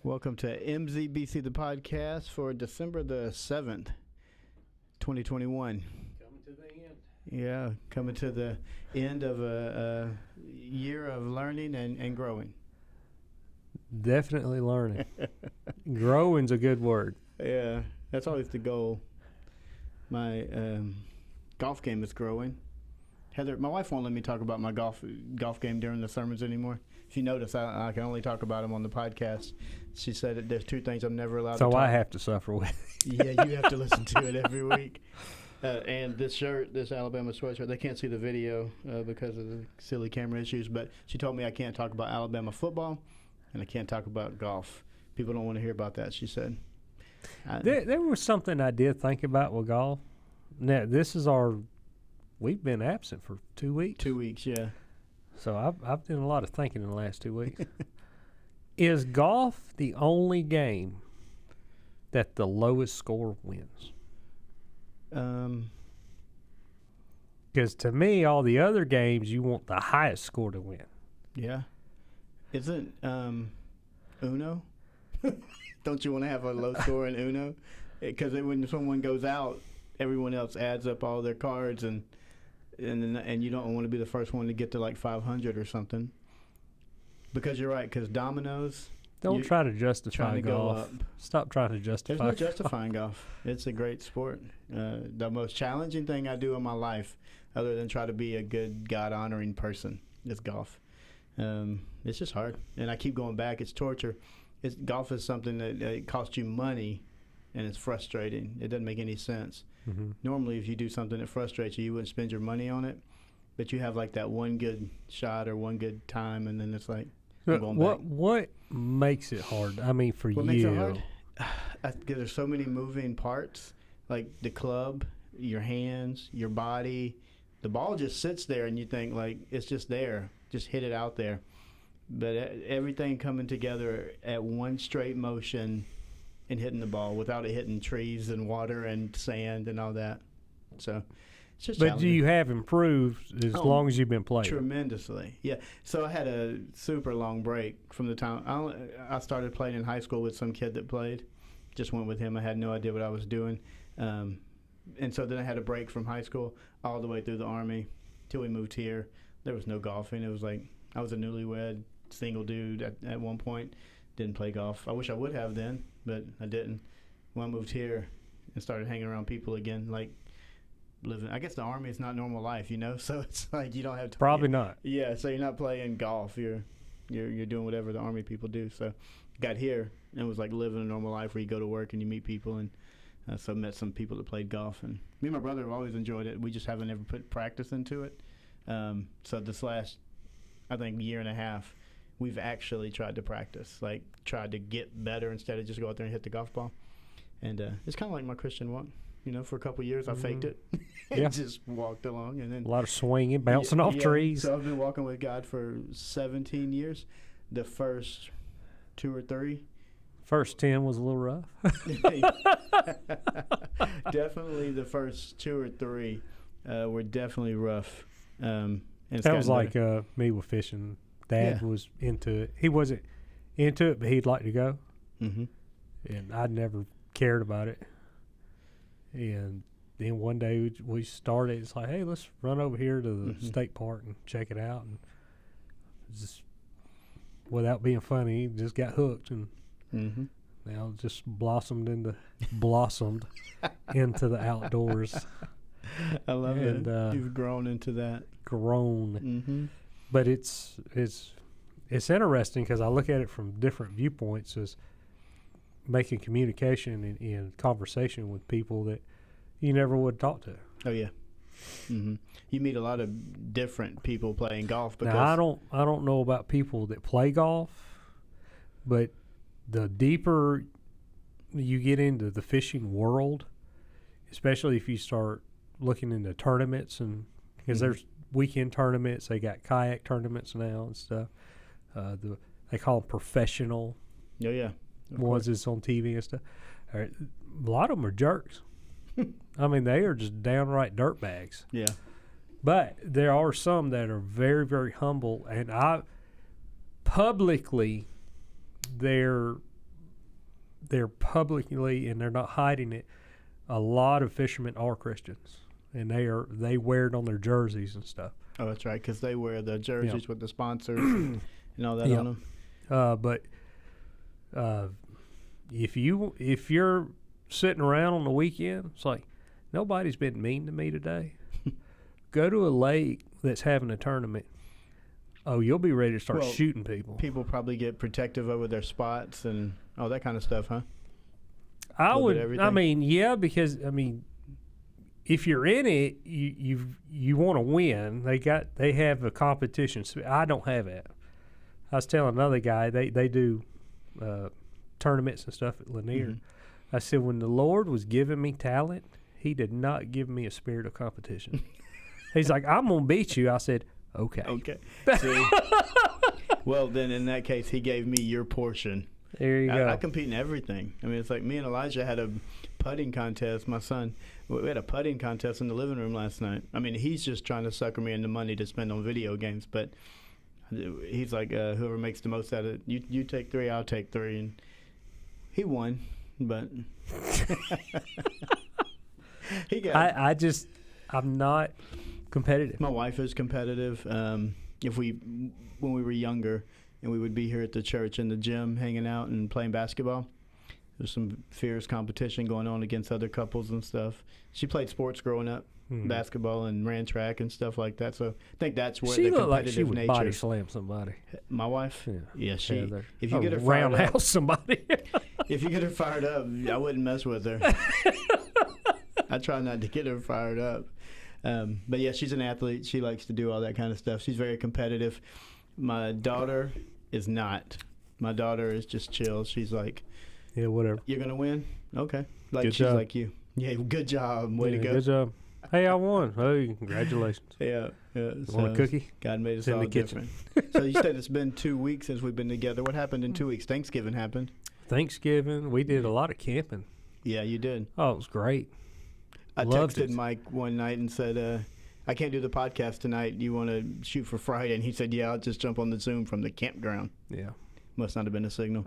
Welcome to MZBC, the podcast for December the 7th, 2021. Coming to the end. Yeah, coming to the end of a year of learning and growing. Definitely learning. Growing's a good word. Yeah, that's always the goal. My golf game is growing. Heather, my wife won't let me talk about my golf game during the sermons anymore. If you notice, I can only talk about them on the podcast. She said that there's two things I'm never allowed to talk. So I have to suffer with it. Yeah, you have to listen to it every week. And this shirt, this Alabama sweatshirt, they can't see the video because of the silly camera issues, but she told me I can't talk about Alabama football and I can't talk about golf. People don't want to hear about that, she said. There was something I did think about with golf. Now, we've been absent for 2 weeks. 2 weeks, yeah. So I've done a lot of thinking in the last 2 weeks. Is golf the only game that the lowest score wins? Because to me, all the other games, you want the highest score to win. Yeah. Isn't Uno? Don't you want to have a low score in Uno? Because when someone goes out, everyone else adds up all their cards, and you don't want to be the first one to get to like 500 or something. Because you're right, because dominoes. Don't try to justify golf. Go Stop trying to justify. There's no justifying golf. It's a great sport. The most challenging thing I do in my life, other than try to be a good God-honoring person, is golf. It's just hard, and I keep going back. It's torture. Golf is something that costs you money, and it's frustrating. It doesn't make any sense. Mm-hmm. Normally, if you do something that frustrates you, you wouldn't spend your money on it. But you have like that one good shot or one good time, and then it's like going back. What makes it hard? I mean, for what you. Makes it hard? Because there's so many moving parts, like the club, your hands, your body. The ball just sits there, and you think like it's just there. Just hit it out there. But everything coming together at one straight motion and hitting the ball without it hitting trees and water and sand and all that. So it's just But you have improved as long as you've been playing. Tremendously, yeah. So I had a super long break from the time I started playing in high school with some kid that played. Just went with him. I had no idea what I was doing. And so then I had a break from high school all the way through the Army till we moved here. There was no golfing. It was like I was a newlywed single dude at one point. Didn't play golf. I wish I would have then, but I didn't. When I moved here and started hanging around people again, like living, I guess the Army is not normal life, you know. So it's like you don't have to. Probably not. Yeah, so you're not playing golf. You're doing whatever the Army people do. So got here and it was like living a normal life where you go to work and you meet people, and so I met some people that played golf. And me and my brother have always enjoyed it. We just haven't ever put practice into it. So this last, I think, year and a half, we've actually tried to practice, like tried to get better instead of just go out there and hit the golf ball. And it's kind of like my Christian walk. You know, for a couple of years I faked it and just walked along. And then a lot of swinging, bouncing off trees. So I've been walking with God for 17 years. The first 2 or 3. First 10 was a little rough. Definitely the first 2 or 3 were definitely rough. And that was like me with fishing. Dad was into it. He wasn't into it, but he'd like to go. Mm-hmm. And I'd never cared about it. And then one day we started. It's like, hey, let's run over here to the state park and check it out. And just without being funny, just got hooked, and now just blossomed into the outdoors. I love it. You've grown into that. But it's interesting because I look at it from different viewpoints as making communication and conversation with people that you never would talk to. Oh yeah. Mm-hmm. You meet a lot of different people playing golf. Because now, I don't know about people that play golf, but the deeper you get into the fishing world, especially if you start looking into tournaments, and because there's weekend tournaments, they got kayak tournaments now and stuff. They call them professional. Oh yeah. Ones that's on TV and stuff. A lot of them are jerks. I mean, they are just downright dirtbags. Yeah. But there are some that are very, very humble, and publicly they're they're publicly, and they're not hiding it. A lot of fishermen are Christians, and they wear it on their jerseys and stuff. Oh, that's right, because they wear the jerseys Yep. with the sponsors and all that Yep. on them. But if you're sitting around on the weekend, it's like nobody's been mean to me today. Go to a lake that's having a tournament. Oh, you'll be ready to start shooting people. People probably get protective over their spots and all that kind of stuff, huh? I little bit would. of everything? I mean, yeah, because if you're in it, you want to win. They have a competition. I don't have that. I was telling another guy they do tournaments and stuff at Lanier. Mhm. I said, when the Lord was giving me talent, He did not give me a spirit of competition. He's like, I'm gonna beat you. I said, okay. Okay. See? Well, then in that case, He gave me your portion. There you go. I compete in everything. I mean, it's like me and Elijah had a putting contest. My son, we had a putting contest in the living room last night. I mean, he's just trying to sucker me into money to spend on video games, but he's like, whoever makes the most out of it, you take 3, I'll take 3, and he won, but he got. I'm not competitive. My wife is competitive. When we were younger, and we would be here at the church in the gym hanging out and playing basketball, there's some fierce competition going on against other couples and stuff. She played sports growing up, basketball and ran track and stuff like that. So I think that's where She the looked like competitive she would nature. body slam somebody. My wife, yeah, she. Heather. If you get her fired up, roundhouse somebody. if you get her fired up, I wouldn't mess with her. I try not to get her fired up. But yeah, she's an athlete. She likes to do all that kind of stuff. She's very competitive. My daughter is not. My daughter is just chill. She's like, yeah, whatever. you're going to win? Okay. Like, Good she's job. like you. Yeah, good job. Way to go. Good job. Hey, I won. Hey, congratulations. Yeah. Want a cookie? God made us It's in all the kitchen. different. So you said it's been 2 weeks since we've been together. What happened in 2 weeks? Thanksgiving happened. Thanksgiving, we did a lot of camping. Yeah, you did. Oh, it was great. I Loved texted it. Mike one night and said, I can't do the podcast tonight. You want to shoot for Friday? And he said, yeah, I'll just jump on the Zoom from the campground. Yeah. Must not have been a signal.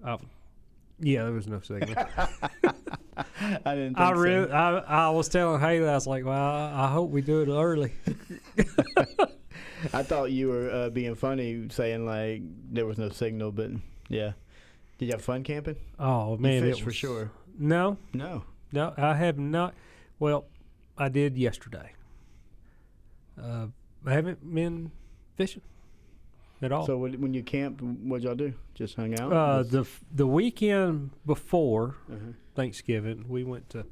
Yeah, there was no signal. I didn't think so. I was telling Haley, I was like, well, I hope we do it early. I thought you were being funny, saying like there was no signal, but yeah. Did you have fun camping? Oh, man. You fished for sure. No, No. I have not. Well, I did yesterday. I haven't been fishing at all. So when you camped, what'd y'all do? Just hung out? The weekend before Uh-huh. Thanksgiving, we went to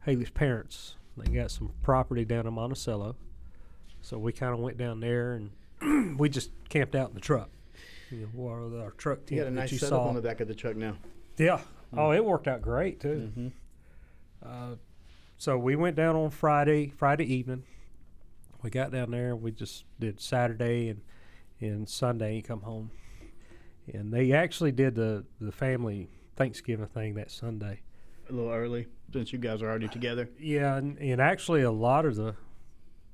Haley's parents. They got some property down in Monticello, so we kind of went down there and we just camped out in the truck. You know, with our truck tent You got a that nice you setup saw. on the back of the truck now. Yeah. Oh, it worked out great too. Mm-hmm. So we went down on Friday evening. We got down there. We just did Saturday and Sunday and come home. And they actually did the family Thanksgiving thing that Sunday. A little early, since you guys are already together. Yeah, and actually a lot of the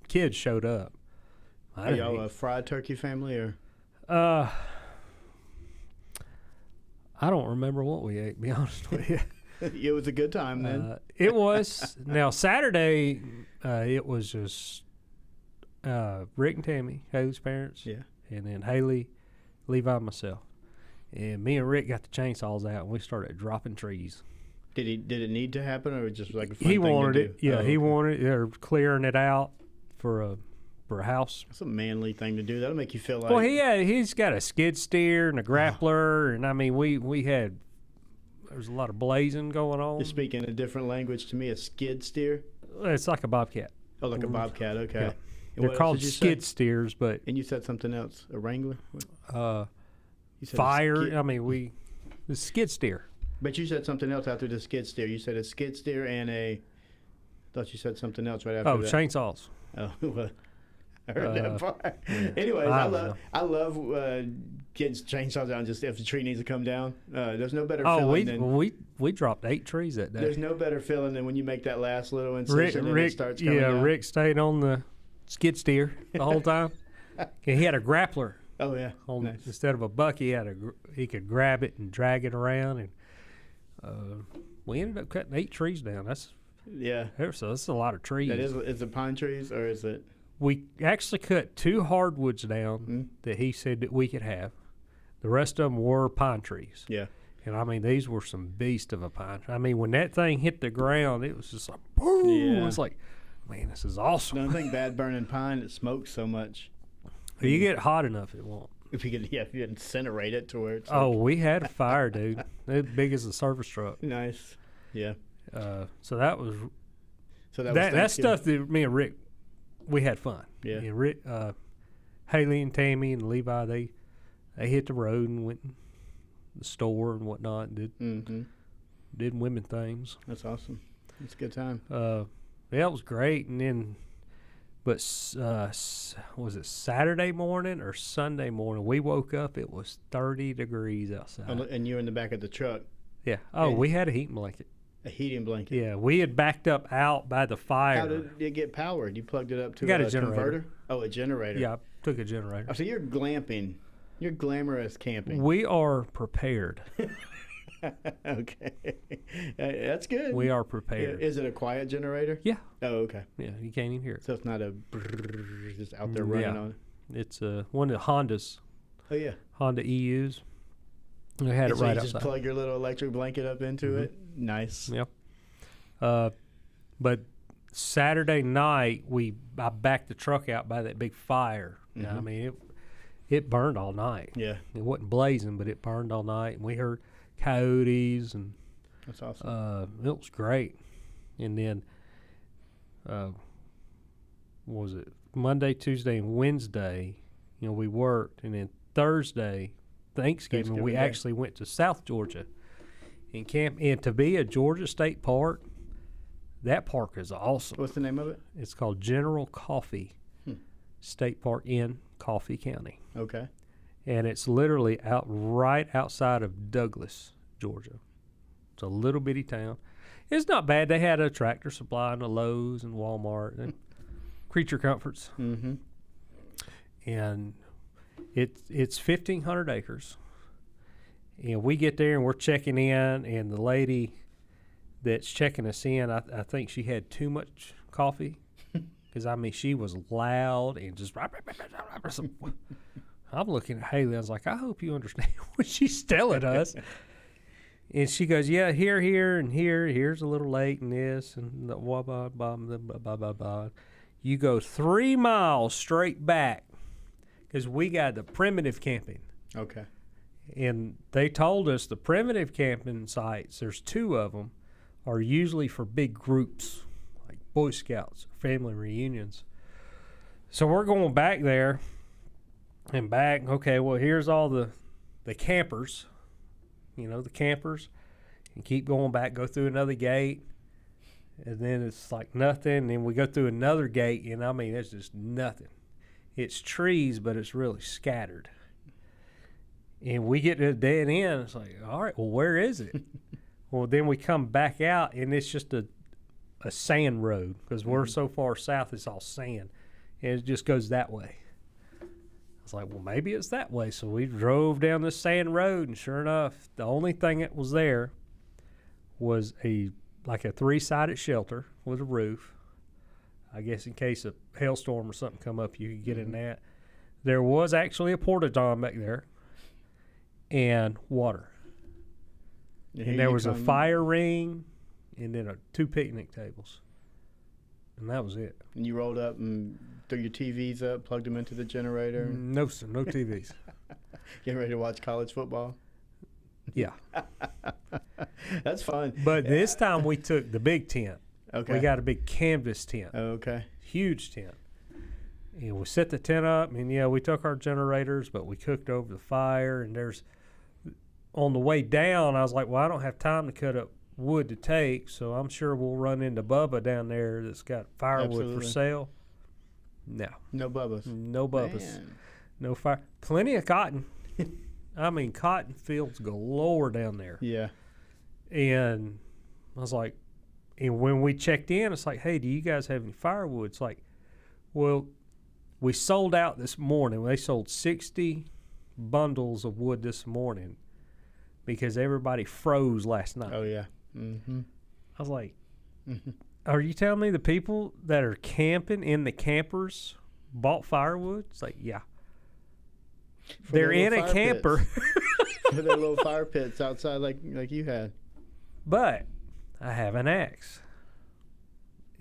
kids showed up. Are y'all a fried turkey family or? I don't remember what we ate, to be honest with you. It was a good time then. It was. Now, Saturday, it was just Rick and Tammy, Haley's parents. Yeah. And then Haley, Levi, and myself. And me and Rick got the chainsaws out, and we started dropping trees. Did it need to happen, or was it just like a fun He thing wanted to it. do? Yeah, Oh, he okay. wanted it. They're clearing it out for a house. That's a manly thing to do. That'll make you feel like. Well, he's got a skid steer and a grappler, and I mean we had there's a lot of blazing going on. You're speaking a different language to me. A skid steer. It's like a bobcat. Oh, like a bobcat. Okay. Yeah. And They're what called else did you skid say? steers, but And you said something else. A Wrangler. You said a fire. skid- I mean the skid steer. But you said something else after the skid steer. You said a skid steer and a. Thought you said something else right after Oh, that. chainsaws. Oh, well, I heard that part. yeah. Anyways, I I don't love getting chainsaws out. Just if the tree needs to come down, there's no better Oh, feeling than we dropped 8 trees that day. there's no better feeling than when you make that last little incision and it starts coming down. Rick stayed on the skid steer the whole time. And he had a grappler. Oh yeah, On nice. Instead of a buck, he could grab it and drag it around, We ended up cutting 8 trees down. That's a lot of trees. Is it pine trees or is it? We actually cut 2 hardwoods down that he said that we could have. The rest of them were pine trees. Yeah. And I mean, these were some beast of a pine. I mean, when that thing hit the ground, it was just like, boom. Yeah. It was like, man, this is awesome. Don't think bad burning pine, it smokes so much. If you get hot enough, it won't. If you incinerate it to where it's we had a fire, dude. As big as a service truck. Nice. Yeah. So that was that stuff that me and Rick, we had fun. Yeah. And Rick, Haley and Tammy and Levi, they hit the road and went to the store and whatnot and did women things. That's awesome. It's a good time. It was great. And then, but was it Saturday morning or Sunday morning? We woke up, it was 30 degrees outside. And you were in the back of the truck. Yeah. Oh, we had a heating blanket. A heating blanket. Yeah, we had backed up out by the fire. How did it get powered? You plugged it up to a generator. Converter? Oh, a generator. Yeah, I took a generator. Oh, so you're glamping. You're glamorous camping. We are prepared. Okay. That's good. We are prepared. Is it a quiet generator? Yeah. Oh, okay. Yeah, you can't even hear it. So it's not a brrr, just out there running on it? It's one of the Hondas. Oh, yeah. Honda EUs. We had it so right you outside. just plug your little electric blanket up into it? Nice. Yep. But Saturday night, I backed the truck out by that big fire. I mean, it burned all night. Yeah. It wasn't blazing, but it burned all night. And we heard coyotes. And that's awesome. It was great. And then, what was it? Monday, Tuesday, and Wednesday, we worked. And then Thursday, Thanksgiving we actually went to South Georgia and camped. And to be a Georgia State Park, that park is awesome. What's the name of it? It's called General Coffee State Park in Coffee County. Okay. And it's literally right outside of Douglas, Georgia. It's a little bitty town. It's not bad. They had a Tractor Supply and a Lowe's and Walmart and Creature Comforts. Mm-hmm. And it's 1,500 acres. And we get there and we're checking in, and the lady that's checking us in, I think she had too much coffee. Because, I mean, she was loud and just... I'm looking at Haley. I was like, I hope you understand what she's telling us. And she goes, yeah, here, and here. Here's a little lake and this and the blah, blah, blah, blah, blah, blah, blah. You go 3 miles straight back because we got the primitive camping. Okay. And they told us the primitive camping sites, there's 2 of them, are usually for big groups. Boy Scouts, family reunions. So we're going back there and back. Okay, well, here's all the campers, the campers, and keep going back, go through another gate, and then it's like nothing. And then we go through another gate, and I mean, it's just nothing. It's trees, but it's really scattered. And we get to a dead end. It's like, all right, well, where is it? Well, then we come back out, and it's just a sand road because we're so far south, it's all sand, and it just goes that way. I was like, well, maybe it's that way. So we drove down this sand road, and sure enough, the only thing that was there was a 3-sided shelter with a roof. I guess in case a hailstorm or something come up, you could get in that. There was actually a porta-john back there and water. And there was a fire ring and then 2 picnic tables. And that was it. And you rolled up and threw your TVs up, plugged them into the generator? No, sir, no TVs. Getting ready to watch college football? Yeah. That's fun. But this time we took the big tent. Okay. We got a big canvas tent. Oh, okay. Huge tent. And we set the tent up, and, we took our generators, but we cooked over the fire. And on the way down, I was like, well, I don't have time to cut up wood to take, so I'm sure we'll run into Bubba down there that's got firewood for sale. No Bubbas. Man. No fire. Plenty of cotton. I mean, cotton fields galore down there. Yeah. And I was like, and when we checked in, it's like, hey, do you guys have any firewood? It's like, well, we sold out this morning. They sold 60 bundles of wood this morning. because everybody froze last night. Oh, yeah. Mm-hmm. I was like, Mm-hmm. are you telling me the people that are camping in the campers bought firewood? It's like, yeah. They're in a camper. For their little fire pits outside like you had. But I have an axe.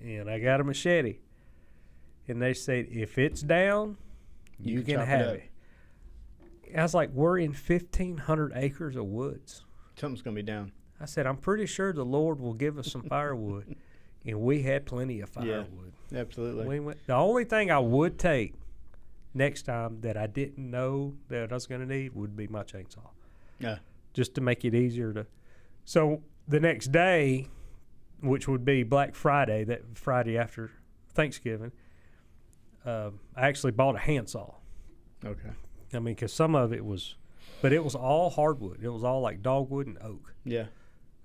And I got a machete. And they said, if it's down, you can have it. I was like, we're in 1,500 acres of woods. Something's going to be down. I said, I'm pretty sure the Lord will give us some firewood. And we had plenty of firewood. Yeah, absolutely. The only thing I would take next time that I didn't know that I was going to need would be my chainsaw. Yeah. Just to make it easier to. So the next day, which would be Black Friday, that Friday after Thanksgiving, I actually bought a handsaw. Okay. I mean, because some of it was, but it was all hardwood. It was all like dogwood and oak. Yeah.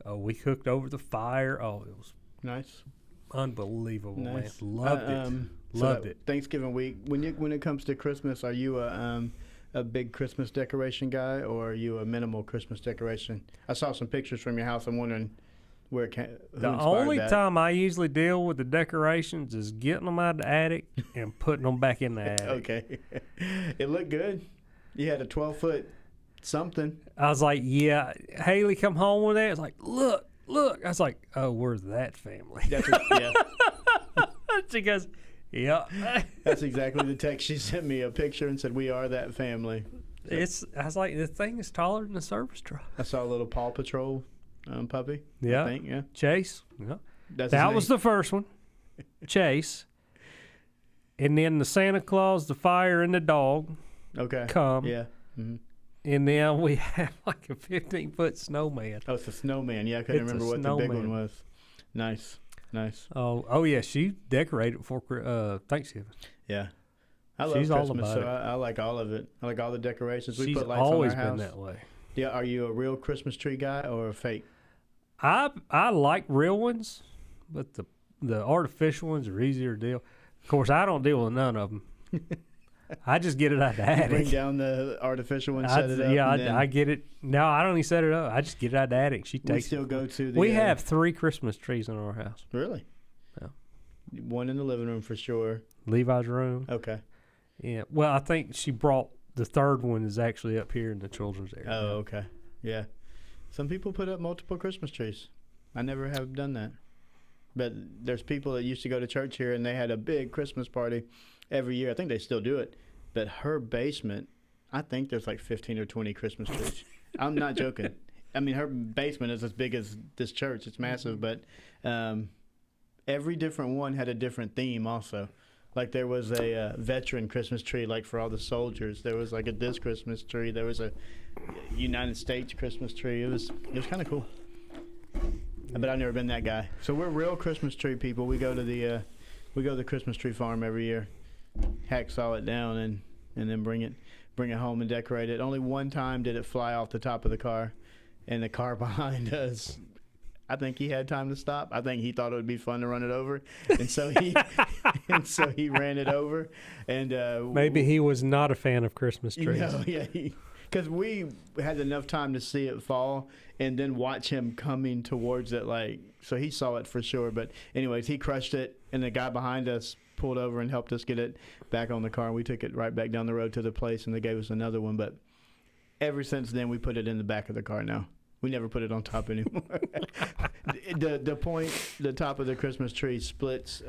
We cooked over the fire. Oh, it was nice. Unbelievable, nice. Man. Loved it. Loved it. Thanksgiving week, when it comes to Christmas, are you a big Christmas decoration guy, or are you a minimal Christmas decoration? I saw some pictures from your house. I'm wondering who the only time I usually deal with the decorations is getting them out of the attic and putting them back in the attic. Okay. It looked good. You had a 12-foot something. I was like, yeah. Haley come home with that. It's like, look. I was like, oh, we're that family. Yeah. She goes, yeah. That's exactly the text. She sent me a picture and said, we are that family. So, I was like, the thing is taller than a service truck. I saw a little Paw Patrol puppy. Yeah. I think, yeah. Chase. Yeah. That was the first one. Chase. And then the Santa Claus, the fire, and the dog. Okay. Come. Yeah. Mm-hmm. And then we have like a 15-foot snowman. Oh, it's a snowman. Yeah, I couldn't remember what the big one was. Nice. Oh yeah, she decorated for Thanksgiving. Yeah. I love Christmas, so I like all of it. I like all the decorations. We put lights on our house. She's always been that way. Yeah, are you a real Christmas tree guy or a fake? I like real ones, but the artificial ones are easier to deal. Of course, I don't deal with none of them. I just get it out of the attic. Bring down the artificial one, set it up. Yeah, I get it. No, I don't even set it up. I just get it out of the attic. She takes. We still go to the. We have 3 Christmas trees in our house. Really? Yeah. One in the living room for sure. Levi's room. Okay. Yeah. Well, I think she brought the third one is actually up here in the children's area. Oh, okay. Yeah. Some people put up multiple Christmas trees. I never have done that. But there's people that used to go to church here, and they had a big Christmas party every year. I think they still do it. But her basement, I think there's like 15 or 20 Christmas trees. I'm not joking. I mean, her basement is as big as this church. It's massive. But every different one had a different theme also. Like there was a veteran Christmas tree, like for all the soldiers. There was like a this Christmas tree. There was a United States Christmas tree. It was kind of cool. But I've never been that guy. So we're real Christmas tree people. We go to the Christmas tree farm every year, hacksaw it down and then bring it home and decorate it. Only one time did it fly off the top of the car, and the car behind us, I think he had time to stop. I think he thought it would be fun to run it over, and so he ran it over. And maybe he was not a fan of Christmas trees. No, yeah, because we had enough time to see it fall and then watch him coming towards it. Like, so he saw it for sure. But anyways, he crushed it, and the guy behind us pulled over and helped us get it back on the car. We took it right back down the road to the place, and they gave us another one. But ever since then, we put it in the back of the car now. We never put it on top anymore. The top of the Christmas tree splits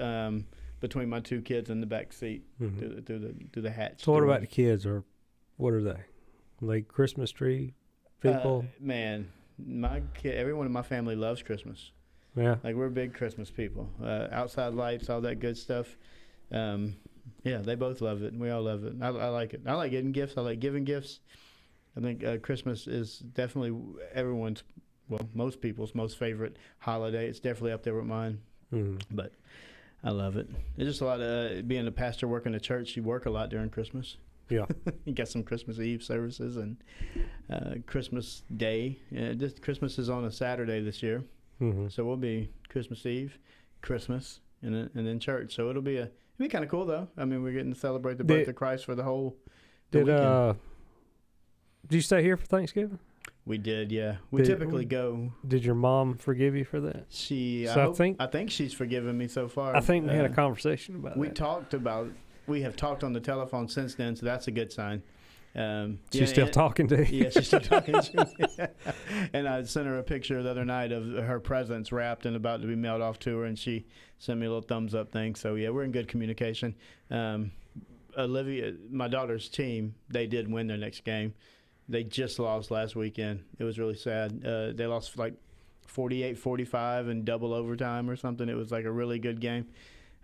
between my 2 kids in the back seat through the hatch. So what about the kids, or what are they? Like Christmas tree people? Man, everyone in my family loves Christmas. Yeah. Like we're big Christmas people. Outside lights, all that good stuff. Yeah, they both love it. We all love it. I like it. I like getting gifts. I like giving gifts. I think Christmas is definitely most people's most favorite holiday. It's definitely up there with mine. But I love it. It's just a lot of being a pastor, working at church. You work a lot during Christmas. Yeah. You got some Christmas Eve services and Christmas Day. Christmas is on a Saturday this year. So we'll be Christmas Eve, Christmas, and then church. So it'll be kind of cool though. I mean, we're getting to celebrate the birth of Christ for the whole weekend. Did you stay here for Thanksgiving? We did, yeah. We typically go. Did your mom forgive you for that? I think she's forgiven me so far. I think we had a conversation about that. We have talked on the telephone since then, so that's a good sign. She's still talking to you? Yeah, she's still talking to me. And I sent her a picture the other night of her presents wrapped and about to be mailed off to her, and she sent me a little thumbs up thing. So, yeah, we're in good communication. Olivia, my daughter's team, they did win their next game. They just lost last weekend. It was really sad. They lost like 48-45 in double overtime or something. It was like a really good game.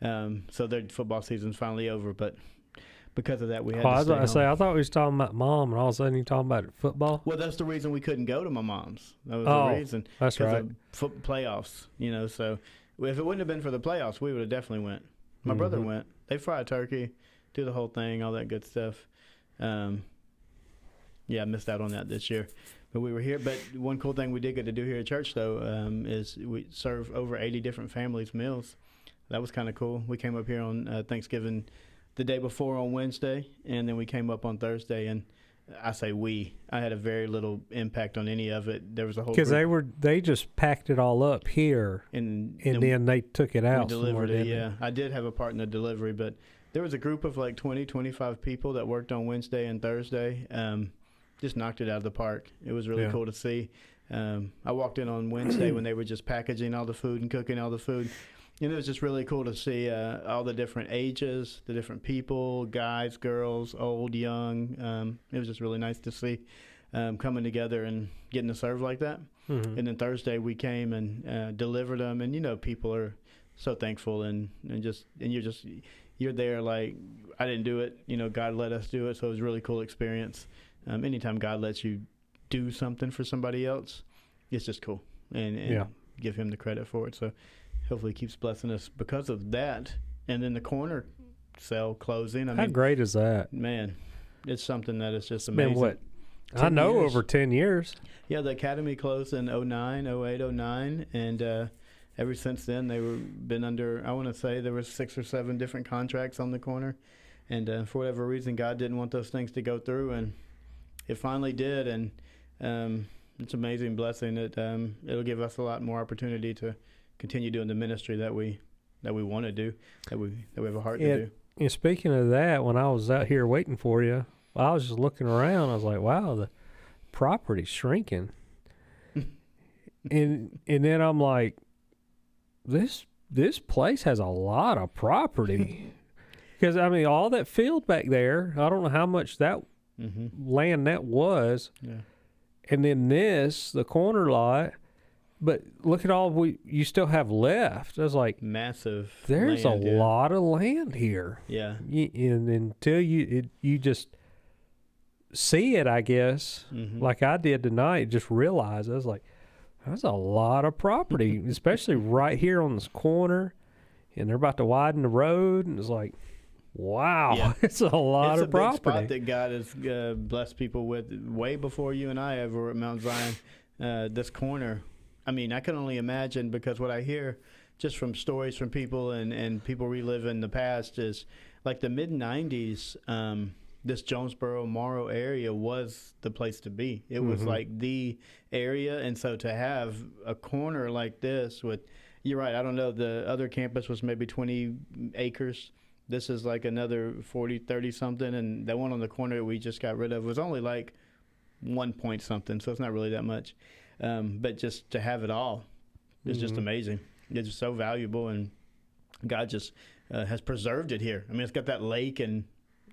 So their football season's finally over, but because of that, we had to stay home. I thought we was talking about mom, and all of a sudden you're talking about football? Well, that's the reason we couldn't go to my mom's. That was the reason. That's right. Of playoffs, so if it wouldn't have been for the playoffs, we would have definitely went. My brother went. They fry a turkey, do the whole thing, all that good stuff. Yeah, I missed out on that this year. But we were here. But one cool thing we did get to do here at church, though, is we serve over 80 different families meals. That was kind of cool. We came up here on Thanksgiving the day before on Wednesday, and then we came up on Thursday. And I say I had a very little impact on any of it. There was a whole because they just packed it all up here, and then they took it out. We delivered it. Yeah, I did have a part in the delivery, but there was a group of like 20-25 people that worked on Wednesday and Thursday. Just knocked it out of the park. It was really cool to see. I walked in on Wednesday when they were just packaging all the food and cooking all the food. And it was just really cool to see all the different ages, the different people, guys, girls, old, young. It was just really nice to see coming together and getting to serve like that. Mm-hmm. And then Thursday we came and delivered them. And, people are so thankful and you're there like, I didn't do it. God let us do it. So it was a really cool experience. Anytime God lets you do something for somebody else, it's just cool. And give him the credit for it. So hopefully he keeps blessing us because of that. And then the corner cell closing. How great is that? Man, it's something that is just amazing. Been what? I know years. Over 10 years. Yeah, the academy closed in 09, 08, 09. And ever since then, been under, I want to say there were 6 or 7 different contracts on the corner. And for whatever reason, God didn't want those things to go through. And it finally did, and it's an amazing blessing that it'll give us a lot more opportunity to continue doing the ministry that we want to do, that we have a heart to do. And speaking of that, when I was out here waiting for you, I was just looking around. I was like, "Wow, the property's shrinking," and then I'm like, "This place has a lot of property," because all that field back there. I don't know how much that. Mm-hmm. Land that was, and then the corner lot. But look at all you still have left. I was like, massive. There's land, a lot of land here. Yeah, and until you just see it, I guess, like I did tonight, just realize I was like, there's a lot of property, especially right here on this corner, and they're about to widen the road, and it's like. Wow, it's a lot of property. It's a big spot that God has blessed people with way before you and I ever at Mount Zion. This corner, I can only imagine because what I hear just from stories from people and people reliving the past is like the mid-'90s, this Jonesboro, Morrow area was the place to be. It was like the area, and so to have a corner like this with, you're right, I don't know, the other campus was maybe 20 acres. This is like another 40, 30 something, and that one on the corner that we just got rid of was only like 1 point something, so it's not really that much. But just to have it all is just amazing. It's just so valuable, and God just has preserved it here. It's got that lake, and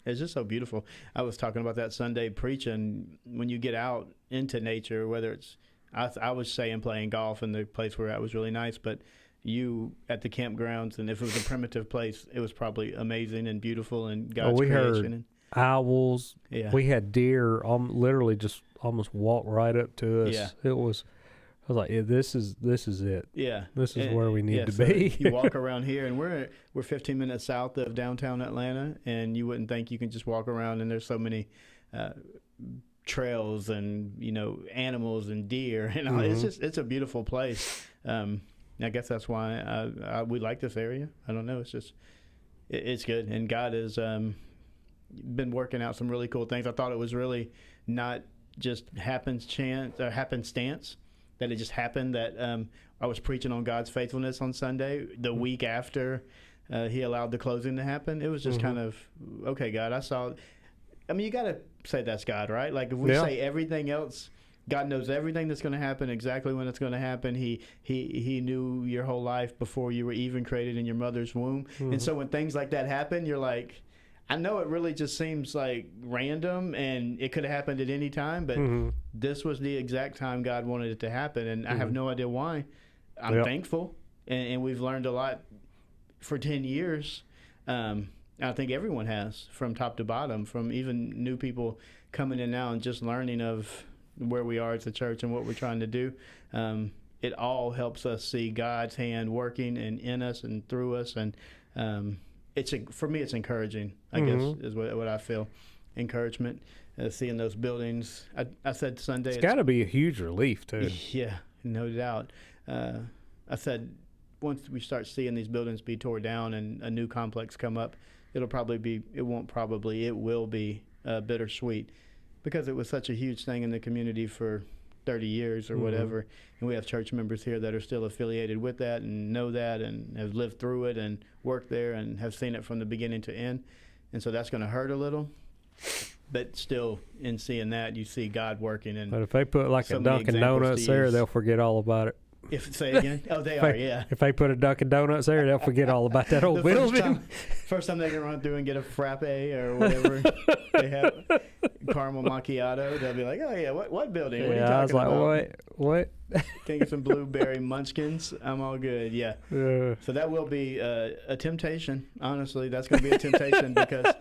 it's just so beautiful. I was talking about that Sunday preaching. When you get out into nature, whether it's, I was saying playing golf, and the place where I was really nice, but you at the campgrounds, and if it was a primitive place, it was probably amazing and beautiful and God's we creation. Heard owls. Yeah. We had deer literally just almost walk right up to us. Yeah. I was like, this is it. Yeah. This is where we need to be. You walk around here, and we're 15 minutes south of downtown Atlanta, and you wouldn't think you can just walk around, and there's so many trails and, animals and deer. And it's a beautiful place. I guess that's why we like this area. I don't know. It's just, it's good. And God has been working out some really cool things. I thought it was really not just happenstance, that it just happened that I was preaching on God's faithfulness on Sunday the week after he allowed the closing to happen. It was just kind of, okay, God, I saw. I mean, you got to say that's God, right? Like if we say everything else, God knows everything that's going to happen, exactly when it's going to happen. He knew your whole life before you were even created in your mother's womb. And so when things like that happen, you're like, I know it really just seems like random and it could have happened at any time, but this was the exact time God wanted it to happen, and I have no idea why. I'm thankful, and we've learned a lot for 10 years. I think everyone has, from top to bottom, from even new people coming in now and just learning of where we are as a church and what we're trying to do. It all helps us see God's hand working and in us and through us, and for me, it's encouraging, I guess, is what I feel. Encouragement, seeing those buildings. I said Sunday. It's got to be a huge relief, too. Yeah, no doubt. I said once we start seeing these buildings be tore down and a new complex come up, it will be bittersweet, because it was such a huge thing in the community for 30 years or whatever, and we have church members here that are still affiliated with that and know that and have lived through it and worked there and have seen it from the beginning to end, and so that's going to hurt a little, but still, in seeing that, you see God working. And but if they put like a Dunkin' Donuts there, they'll forget all about it. Say again? Oh, they are, yeah. If they put a Dunkin' Donuts there, they'll forget all about that old building. First time they can run through and get a frappe or whatever they have, caramel macchiato, they'll be like, oh, yeah, what building? What are you talking about? I was like, what? Can I get some blueberry munchkins? I'm all good, yeah. So that will be a temptation, honestly. That's going to be a temptation, because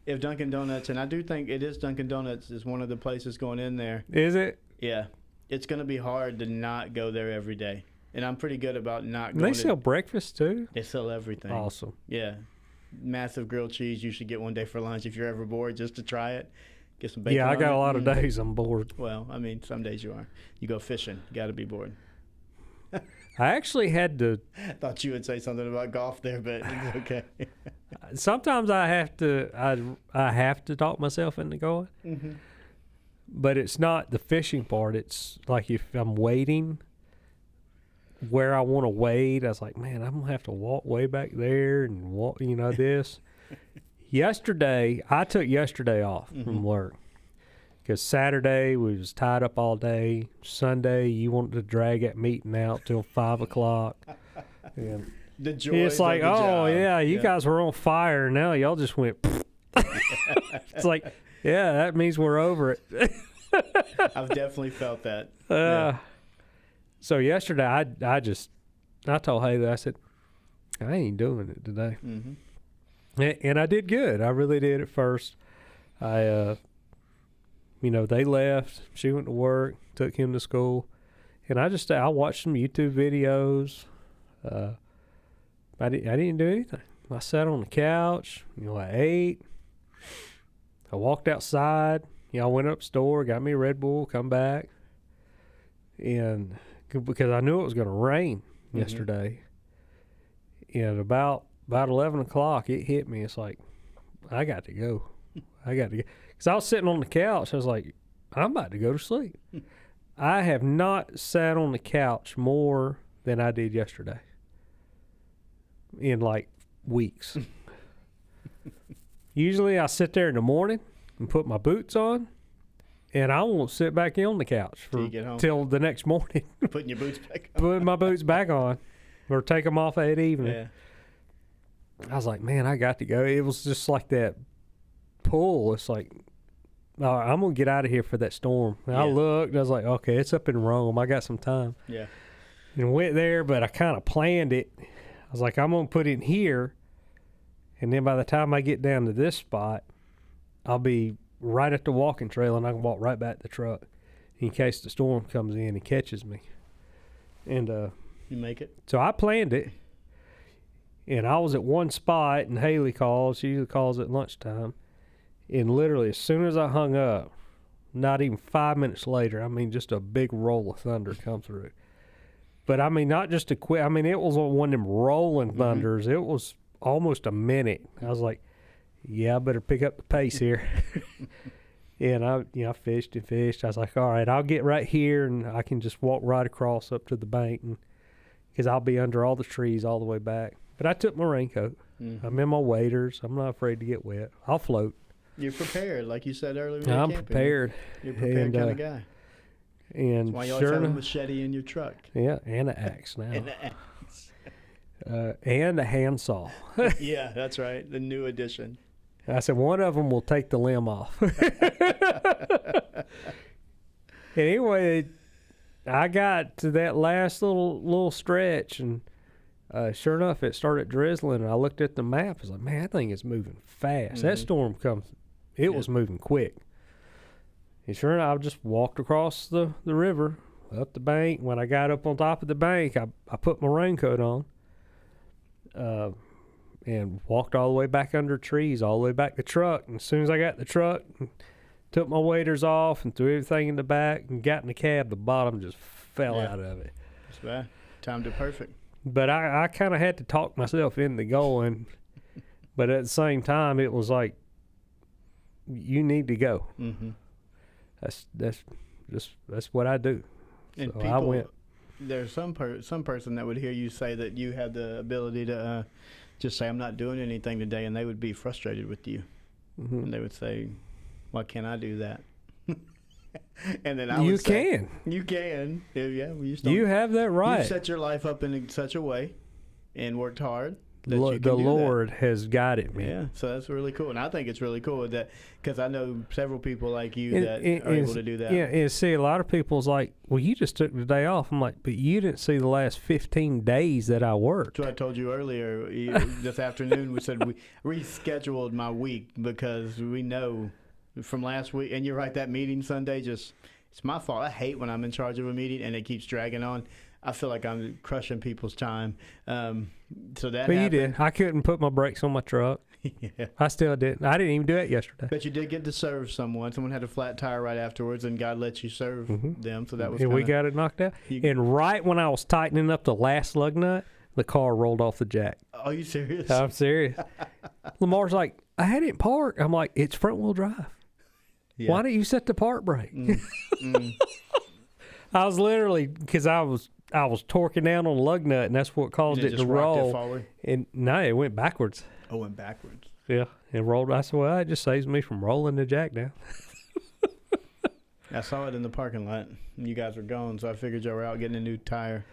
if Dunkin' Donuts, and I do think it is Dunkin' Donuts, is one of the places going in there. Is it? Yeah. It's going to be hard to not go there every day. And I'm pretty good about not going. They sell breakfast, too? They sell everything. Awesome. Yeah. Massive grilled cheese you should get one day for lunch if you're ever bored, just to try it. Get some bacon. Yeah, I got a lot of days I'm bored. Well, I mean, some days you are. You go fishing. You got to be bored. I actually had to. I thought you would say something about golf there, but it's okay. Sometimes I have to. I have to talk myself into going. But it's not the fishing part. It's like if I'm waiting where I want to wait, I was like, man, I'm going to have to walk way back there and walk, this. Yesterday, I took yesterday off from work, because Saturday we was tied up all day. Sunday, you wanted to drag that meeting out till 5 o'clock. And the joy. It's like, oh, yeah, you guys were on fire. Now y'all just went. It's like, yeah, that means we're over it. I've definitely felt that. So yesterday, I told Haley, I said, I ain't doing it today. And I did good. I really did at first. They left. She went to work, took him to school. And I watched some YouTube videos. I didn't do anything. I sat on the couch. I ate. I walked outside. I went up store, got me a Red Bull, come back. And because I knew it was going to rain yesterday. And about 11 o'clock, it hit me. It's like, I got to go. Because I was sitting on the couch. I was like, I'm about to go to sleep. I have not sat on the couch more than I did yesterday in like weeks. Usually I sit there in the morning and put my boots on, and I won't sit back on the couch till the next morning. Putting your boots back on. Putting my boots back on, or take them off at evening. Yeah. I was like, man, I got to go. It was just like that pull. It's like, all right, I'm going to get out of here for that storm. And I looked, I was like, okay, it's up in Rome. I got some time. Yeah. And went there, but I kind of planned it. I was like, I'm going to put it in here, and then by the time I get down to this spot, I'll be right at the walking trail, and I can walk right back to the truck in case the storm comes in and catches me. And you make it? So I planned it, and I was at one spot, and Haley calls. She usually calls at lunchtime. And literally, as soon as I hung up, not even 5 minutes later, just a big roll of thunder come through. But, not just a quick, it was one of them rolling thunders. It was almost a minute. I was like, yeah, I better pick up the pace here. And I fished and fished. I was like, all right, I'll get right here, and I can just walk right across up to the bank, and because I'll be under all the trees all the way back. But I took my raincoat. Mm-hmm. I'm in my waders. I'm not afraid to get wet. I'll float. You're prepared, like you said earlier. I'm prepared. You're a prepared kind of guy. And that's why you always have a machete in your truck. Yeah, and an axe now. And an axe. And a handsaw. Yeah, that's right. The new addition. I said one of them will take the limb off. And anyway, I got to that last little stretch, and sure enough, it started drizzling. And I looked at the map. I was like, man, that thing is moving fast. Mm-hmm. That storm comes. It was moving quick. And sure enough, I just walked across the river, up the bank. When I got up on top of the bank, I put my raincoat on. And walked all the way back under trees, all the way back to the truck. And as soon as I got in the truck, took my waders off and threw everything in the back and got in the cab, the bottom just fell out of it. That's bad. Timed it perfect. But I kind of had to talk myself into going. But at the same time, it was like, you need to go. Mm-hmm. That's what I do. And so people, I went. There's some person that would hear you say that you have the ability to just say, I'm not doing anything today, and they would be frustrated with you. Mm-hmm. And they would say, why can't I do that? And then I would say, you can. Yeah, you have that right. You set your life up in such a way and worked hard. The Lord has guided me. Yeah, so that's really cool. And I think it's really cool that, because I know several people like you that are able to do that. Yeah, and see, a lot of people's like, well, you just took the day off. I'm like, but you didn't see the last 15 days that I worked. That's what I told you earlier this afternoon. We said we rescheduled my week because we know from last week, and you're right, that meeting Sunday, it's my fault. I hate when I'm in charge of a meeting and it keeps dragging on. I feel like I'm crushing people's time. So that But happened. You did. I couldn't put my brakes on my truck. Yeah. I still didn't. I didn't even do it yesterday. But you did get to serve someone. Someone had a flat tire right afterwards, and God let you serve them. So that was we got it knocked out. And right when I was tightening up the last lug nut, the car rolled off the jack. Are you serious? I'm serious. Lamar's like, I had it parked. I'm like, it's front wheel drive. Yeah. Why don't you set the park brake? I was literally, because I was torquing down on the lug nut, and that's what caused it to roll. It forward? And no, it went backwards. Oh, it went backwards. Yeah, it rolled. I said, well, it just saves me from rolling the jack down. I saw it in the parking lot. And you guys were gone, so I figured you were out getting a new tire.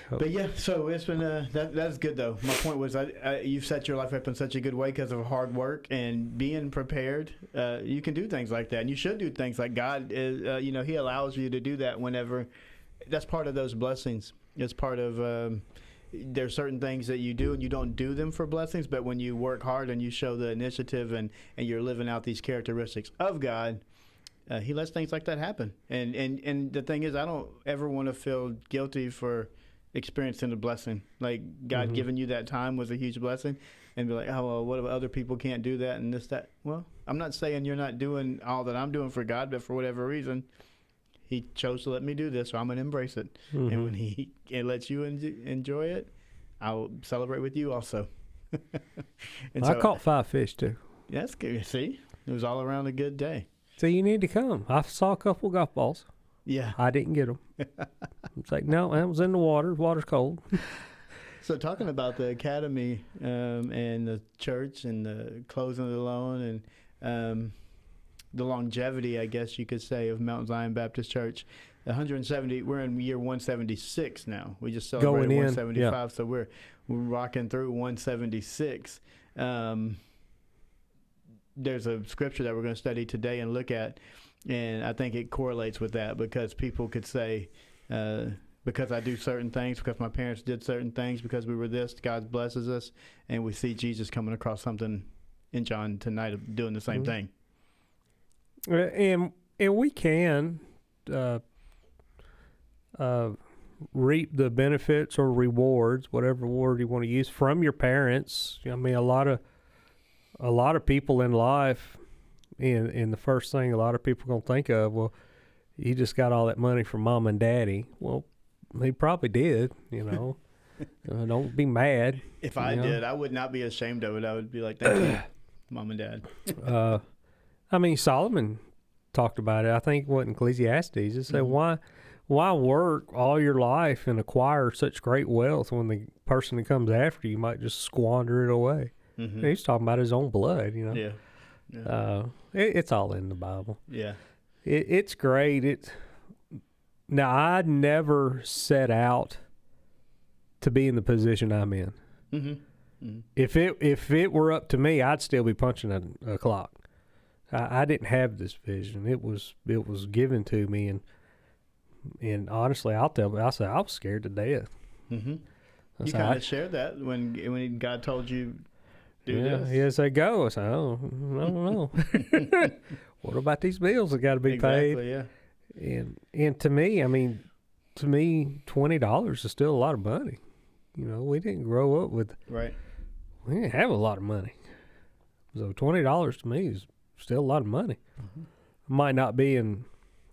But yeah, so it's been that's good though. My point was, you've set your life up in such a good way because of hard work and being prepared. You can do things like that, and you should do things like God is. He allows you to do that whenever. That's part of those blessings. It's part of. There's certain things that you do, and you don't do them for blessings, but when you work hard and you show the initiative and you're living out these characteristics of God, He lets things like that happen. And the thing is, I don't ever want to feel guilty for experiencing a blessing. Like God giving you that time was a huge blessing, and be like, oh, well, what if other people can't do that and this, that? Well, I'm not saying you're not doing all that I'm doing for God, but for whatever reason, He chose to let me do this, so I'm going to embrace it. And when He lets you enjoy it, I'll celebrate with you also. I caught 5 fish too. Yeah, that's good. See, it was all around a good day. So you need to come. I saw a couple golf balls. Yeah. I didn't get them. It's like, no, that was in the water. The water's cold. So talking about the academy and the church and the closing of the loan and the longevity, I guess you could say, of Mount Zion Baptist Church, 170. We're in year 176 now. We just celebrated 175, so we're rocking through 176. There's a scripture that we're going to study today and look at. And I think it correlates with that because people could say, because I do certain things, because my parents did certain things, because we were this, God blesses us. And we see Jesus coming across something in John tonight doing the same thing. And we can reap the benefits or rewards, whatever word you want to use, from your parents. I mean, a lot of people in life, and the first thing a lot of people are going to think of, well, you just got all that money from mom and daddy. Well, he probably did, Don't be mad. If I did, I would not be ashamed of it. I would be like, thank you, mom and dad. I mean, Solomon talked about it. I think what in Ecclesiastes, it said, why work all your life and acquire such great wealth when the person that comes after you might just squander it away? Mm-hmm. He's talking about his own blood, you know. Yeah. It's all in the Bible. Yeah. It's great. Now, I never set out to be in the position I'm in. Mm-hmm. Mm-hmm. If it were up to me, I'd still be punching a clock. I didn't have this vision. It was given to me, and honestly, I said I was scared to death. Mm-hmm. You kind of shared that when God told you do this. Yeah, as I go, I said, oh, I don't know. What about these bills that got to be paid? Yeah. And to me, $20 is still a lot of money. You know, we didn't grow up with right. We didn't have a lot of money, so $20 to me is still a lot of money. Mm-hmm. Might not be in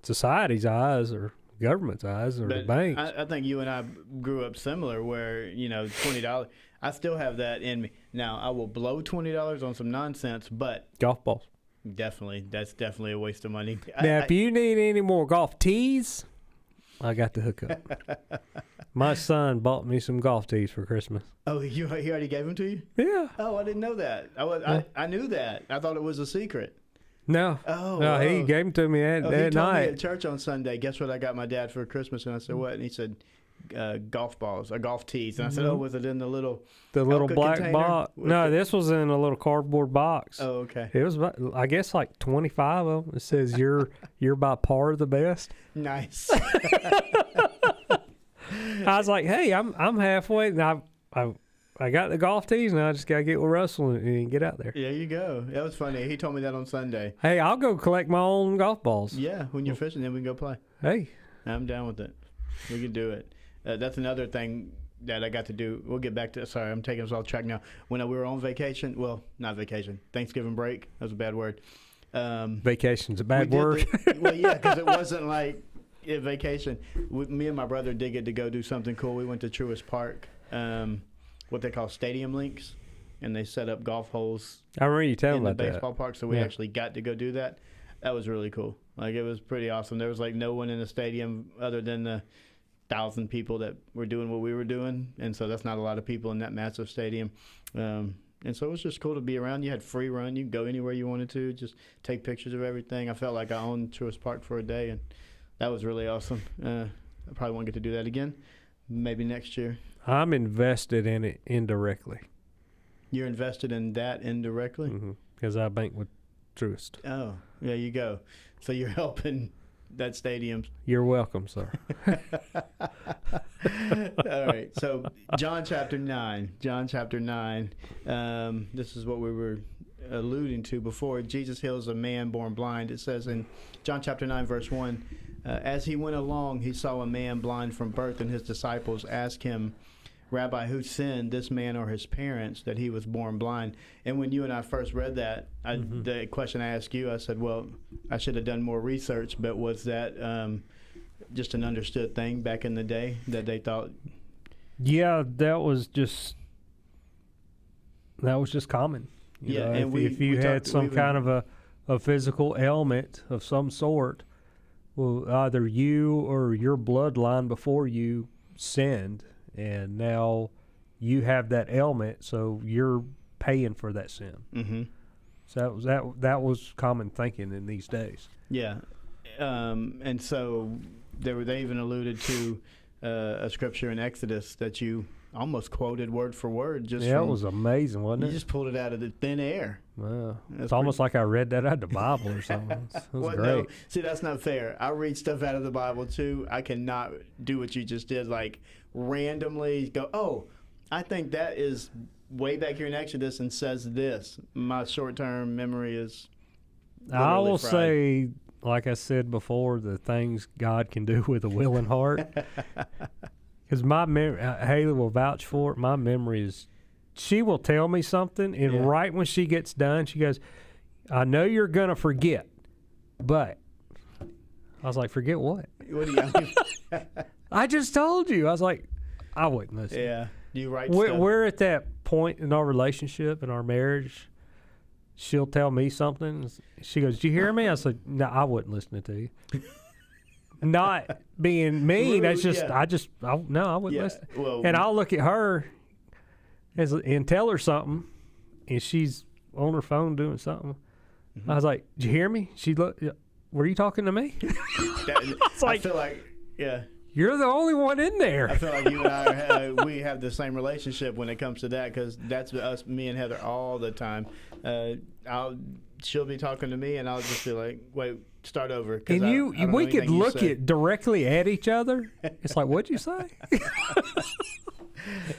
society's eyes or government's eyes or the banks. I think you and I grew up similar, where $20. I still have that in me. Now I will blow $20 on some nonsense, but golf balls. That's definitely a waste of money. Now, if you need any more golf tees, I got the hookup. My son bought me some golf tees for Christmas. Oh, he already gave them to you? Yeah. Oh, I didn't know that. I knew that. I thought it was a secret. No. Oh. He gave them to me at he told night. me at church on Sunday, guess what I got my dad for Christmas? And I said, what? And he said, golf balls or golf tees. And I said, oh, was it in the little black container? box? No, this was in a little cardboard box. Oh, okay. It was about, I guess, like 25 of them. It says you're by par the best. Nice. I was like, hey, I'm halfway. And I got the golf tees, and I just gotta get with Russell and get out there. There you go. That was funny. He told me that on Sunday. Hey, I'll go collect my own golf balls. Yeah, when you're fishing, then we can go play. Hey, I'm down with it. We can do it. That's another thing that I got to do. We'll get back to. Sorry, I'm taking us off track now. When we were on vacation, well, not vacation, Thanksgiving break. That was a bad word. Vacation's a bad word. Well, yeah, because it wasn't like a vacation. Me and my brother did get to go do something cool. We went to Truist Park. What they call stadium links, and they set up golf holes. I remember you telling about that in the baseball park. So we actually got to go do that. That was really cool. Like, it was pretty awesome. There was like no one in the stadium other than the 1,000 people that were doing what we were doing, and so that's not a lot of people in that massive stadium. And so it was just cool to be around. You had free run. You could go anywhere you wanted to. Just take pictures of everything. I felt like I owned Truist Park for a day, and that was really awesome. I probably won't get to do that again. Maybe next year. I'm invested in it indirectly. You're invested in that indirectly? Because I bank with Truist. Oh, there you go. So you're helping that stadium. You're welcome, sir. All right. So John chapter 9. This is what we were alluding to before. Jesus heals a man born blind. It says in John chapter 9, verse 1, as he went along, he saw a man blind from birth, and his disciples asked him, Rabbi, who sinned, this man or his parents, that he was born blind? And when you and I first read that, the question I asked you, I said, well, I should have done more research, but was that just an understood thing back in the day that they thought? Yeah, that was just common. You know, and if you had some kind of a physical ailment of some sort, well, either you or your bloodline before you sinned, and now you have that ailment, so you're paying for that sin. Mm-hmm. So that was common thinking in these days. Yeah, and so they even alluded to a scripture in Exodus that you almost quoted word for word. It was amazing, wasn't it? You just pulled it out of the thin air. Wow. It's almost like I read that out of the Bible or something. It was great. No, see, that's not fair. I read stuff out of the Bible, too. I cannot do what you just did, like randomly go, oh, I think that is way back here in Exodus and says this. My short-term memory is I will say, like I said before, the things God can do with a willing heart. Because my memory, Haley will vouch for it, my memory is, she will tell me something, and right when she gets done, she goes, I know you're going to forget, but I was like, forget what? What do you I just told you. I was like, I wouldn't listen. Yeah. Do you write we're at that point in our relationship, in our marriage, she'll tell me something. She goes, "Did you hear me?" I said, "No, I wasn't listening to you." Not being mean. That's just I wouldn't listen. Well, and I'll look at her and tell her something, and she's on her phone doing something. Mm-hmm. I was like, "Did you hear me?" She looked. Were you talking to me? I feel like, yeah. You're the only one in there. I feel like you and I, we have the same relationship when it comes to that, because that's us, me and Heather, all the time. She'll be talking to me, and I'll just be like, "Wait, start over." And we could look directly at each other. It's like, "What'd you say?"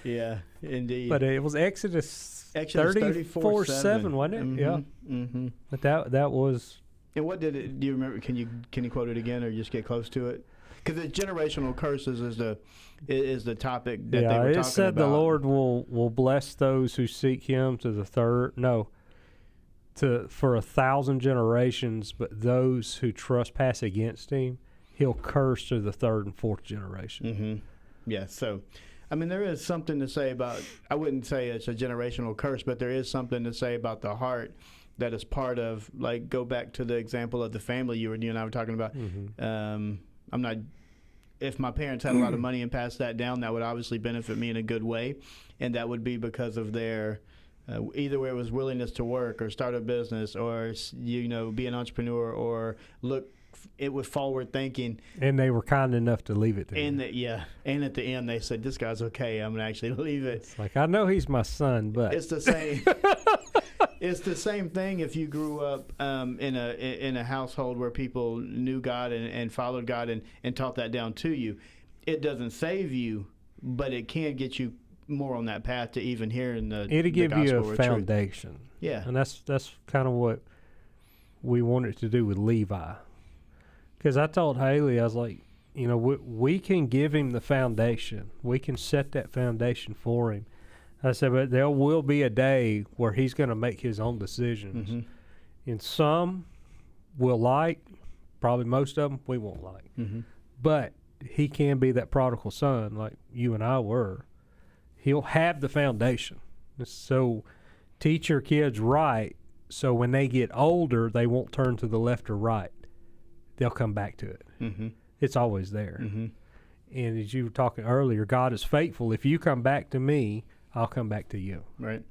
Yeah, indeed. But it was Exodus 34:7, wasn't it? Mm-hmm, yeah. Mm-hmm. But that was. And what did it? Do you remember? Can you quote it again, or just get close to it? Because the generational curses is the topic that they were talking about. It said the Lord will bless those who seek Him for 1,000 generations, but those who trespass against Him, He'll curse to the 3rd and 4th generation. Mm-hmm. Yeah. So, I mean, there is something to say about. I wouldn't say it's a generational curse, but there is something to say about the heart that is part of. Like, go back to the example of the family you and I were talking about. Mm-hmm. I'm not. If my parents had a lot of money and passed that down, that would obviously benefit me in a good way, and that would be because of their either it was willingness to work or start a business or be an entrepreneur or look it with forward thinking. And they were kind enough to leave it to and and at the end they said, "This guy's okay. I'm gonna actually leave it." It's like, I know he's my son, but it's the same. It's the same thing if you grew up in a household where people knew God and followed God and taught that down to you. It doesn't save you, but it can get you more on that path to even hearing it'll give you a foundation. Truth. Yeah. And that's kind of what we wanted to do with Levi. Because I told Haley, I was like, we can give him the foundation. We can set that foundation for him. I said, but there will be a day where he's going to make his own decisions. Mm-hmm. And some we'll like, probably most of them we won't like. Mm-hmm. But he can be that prodigal son like you and I were. He'll have the foundation. So teach your kids right, so when they get older, they won't turn to the left or right. They'll come back to it. Mm-hmm. It's always there. Mm-hmm. And as you were talking earlier, God is faithful. If you come back to me, I'll come back to you. Right.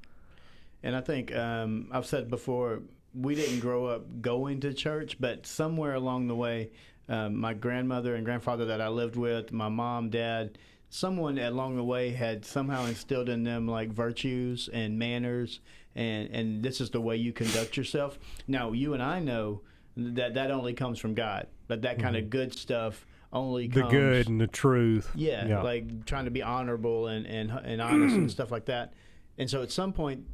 And I think I've said before, we didn't grow up going to church, but somewhere along the way, my grandmother and grandfather that I lived with, my mom, dad, someone along the way had somehow instilled in them like virtues and manners, and this is the way you conduct yourself. Now, you and I know that only comes from God, but that kind of good stuff only comes. The good and the truth. Yeah, like trying to be honorable and honest and stuff like that. And so at some point,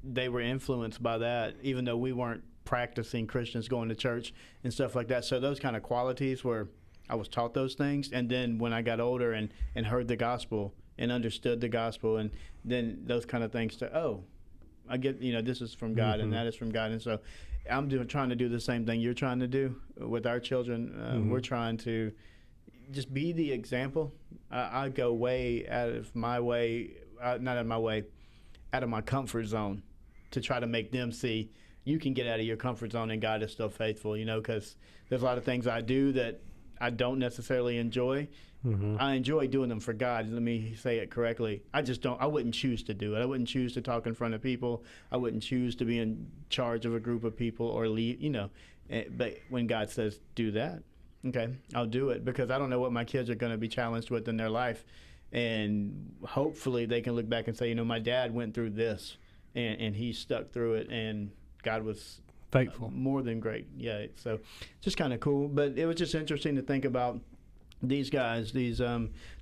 they were influenced by that, even though we weren't practicing Christians going to church and stuff like that. So those kind of qualities were, I was taught those things. And then when I got older and heard the gospel and understood the gospel, and then those kind of things I get, this is from God and that is from God. And so I'm trying to do the same thing you're trying to do with our children. We're trying to just be the example. I go way out of my way, not out of my way, out of my comfort zone to try to make them see you can get out of your comfort zone and God is still faithful, because there's a lot of things I do that I don't necessarily enjoy. Mm-hmm. I enjoy doing them for God. Let me say it correctly. I wouldn't choose to do it. I wouldn't choose to talk in front of people. I wouldn't choose to be in charge of a group of people or lead, But when God says, do that, okay, I'll do it, because I don't know what my kids are going to be challenged with in their life. And hopefully they can look back and say, my dad went through this and he stuck through it, and God was faithful. More than great. Yeah. So just kind of cool. But it was just interesting to think about these guys, these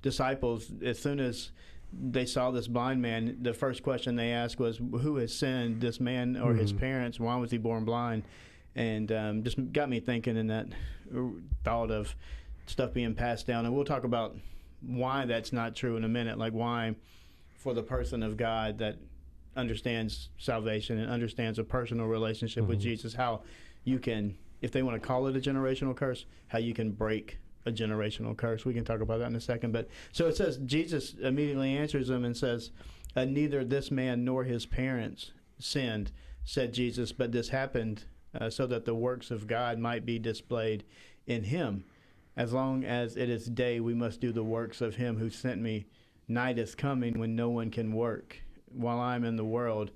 disciples. As soon as they saw this blind man, the first question they asked was, who has sinned, this man or his parents? Why was he born blind? And just got me thinking in that thought of stuff being passed down. And we'll talk about why that's not true in a minute, like why for the person of God that understands salvation and understands a personal relationship with Jesus, how you can, if they want to call it a generational curse, how you can break a generational curse. We can talk about that in a second. But so it says, Jesus immediately answers them and says, neither this man nor his parents sinned said Jesus, but this happened so that the works of God might be displayed in him. As long as it is day, we must do the works of him who sent me. Night is coming when no one can work. While I'm in the world,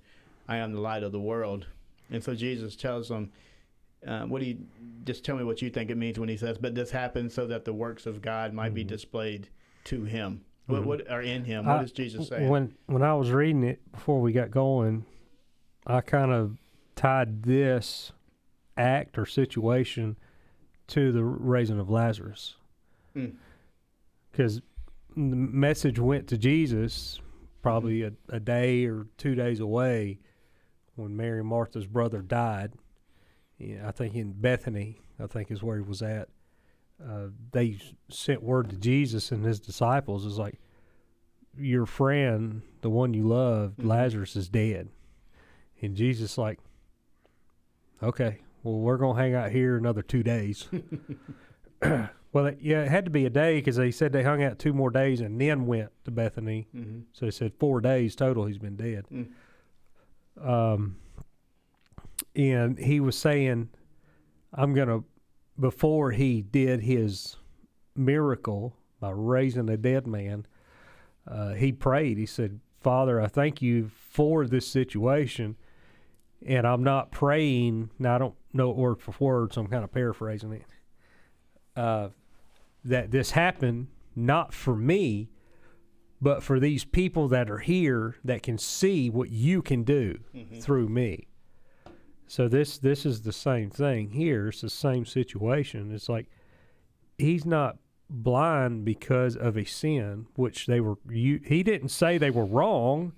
I am the light of the world. And so Jesus tells them, just tell me what you think it means when he says, but this happened so that the works of God might be displayed to him. What are in him? What is Jesus saying? When I was reading it before we got going, I kind of tied this act or situation to the raising of Lazarus. Because the message went to Jesus probably a day or 2 days away when Mary and Martha's brother died. Yeah, I think in Bethany, I think is where he was at. They sent word to Jesus and his disciples. It's like, your friend, the one you loved, Lazarus is dead. And Jesus like, okay, well, we're going to hang out here another 2 days. Well, it had to be a day because they said they hung out 2 more days and then went to Bethany. So they said 4 days total he's been dead. And he was saying, before he did his miracle by raising a dead man, he prayed. He said, Father, I thank you for this situation. And I'm not praying, now I don't know it word for word, so I'm kind of paraphrasing it, that this happened not for me, but for these people that are here that can see what you can do through me. So this is the same thing here. It's the same situation. It's like he's not blind because of a sin, which they were. He didn't say they were wrong,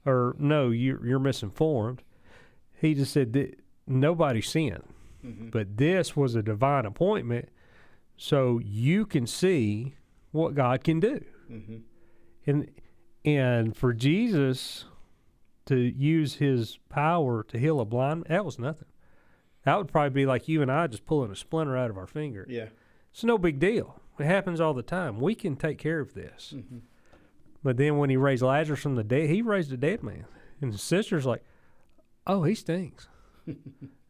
or no, you're misinformed. He just said that nobody sinned, but this was a divine appointment, so you can see what God can do, and for Jesus to use his power to heal a blind, that was nothing. That would probably be like you and I just pulling a splinter out of our finger. Yeah, it's no big deal. It happens all the time. We can take care of this. But then when he raised Lazarus from the dead, he raised a dead man, and the sister's like, oh, he stinks.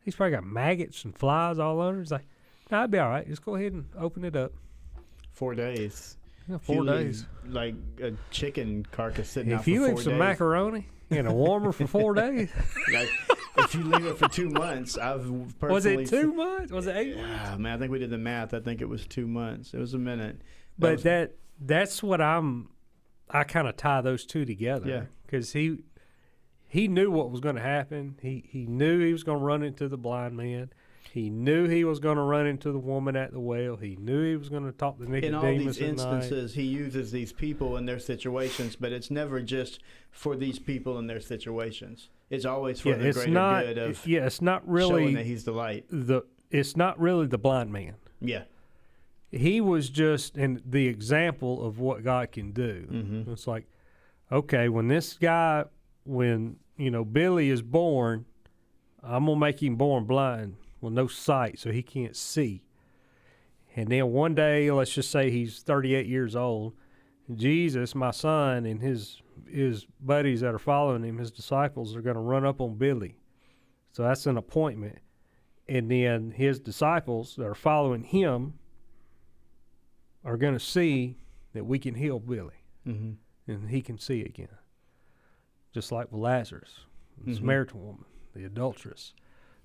He's probably got maggots and flies all over. He's like, no, I'd be all right. Just go ahead and open it up. 4 days. Yeah, 4 days. Like a chicken carcass sitting out for 4 days. If you leave some macaroni in a warmer for 4 days. Like, if you leave it for 2 months, I've personally... Was it 2 months? Was it 8 months? Yeah, man, I think we did the math. I think it was 2 months. It was a minute. But that's what I kind of tie those two together. Yeah. Because he knew what was going to happen. He knew he was going to run into the blind man. He knew he was going to run into the woman at the well. He knew he was going to talk to Nicodemus. In all these instances, he uses these people in their situations, but it's never just for these people in their situations. It's always for the greater good of it's not really showing that he's the light. It's not really the blind man. Yeah. He was just the example of what God can do. It's like, okay, when Billy is born, I'm going to make him born blind with no sight so he can't see. And then one day, let's just say he's 38 years old, Jesus, my son, and his buddies that are following him, his disciples, are going to run up on Billy. So that's an appointment. And then his disciples that are following him are going to see that we can heal Billy. And he can see again. Just like with Lazarus, the Samaritan woman, the adulteress,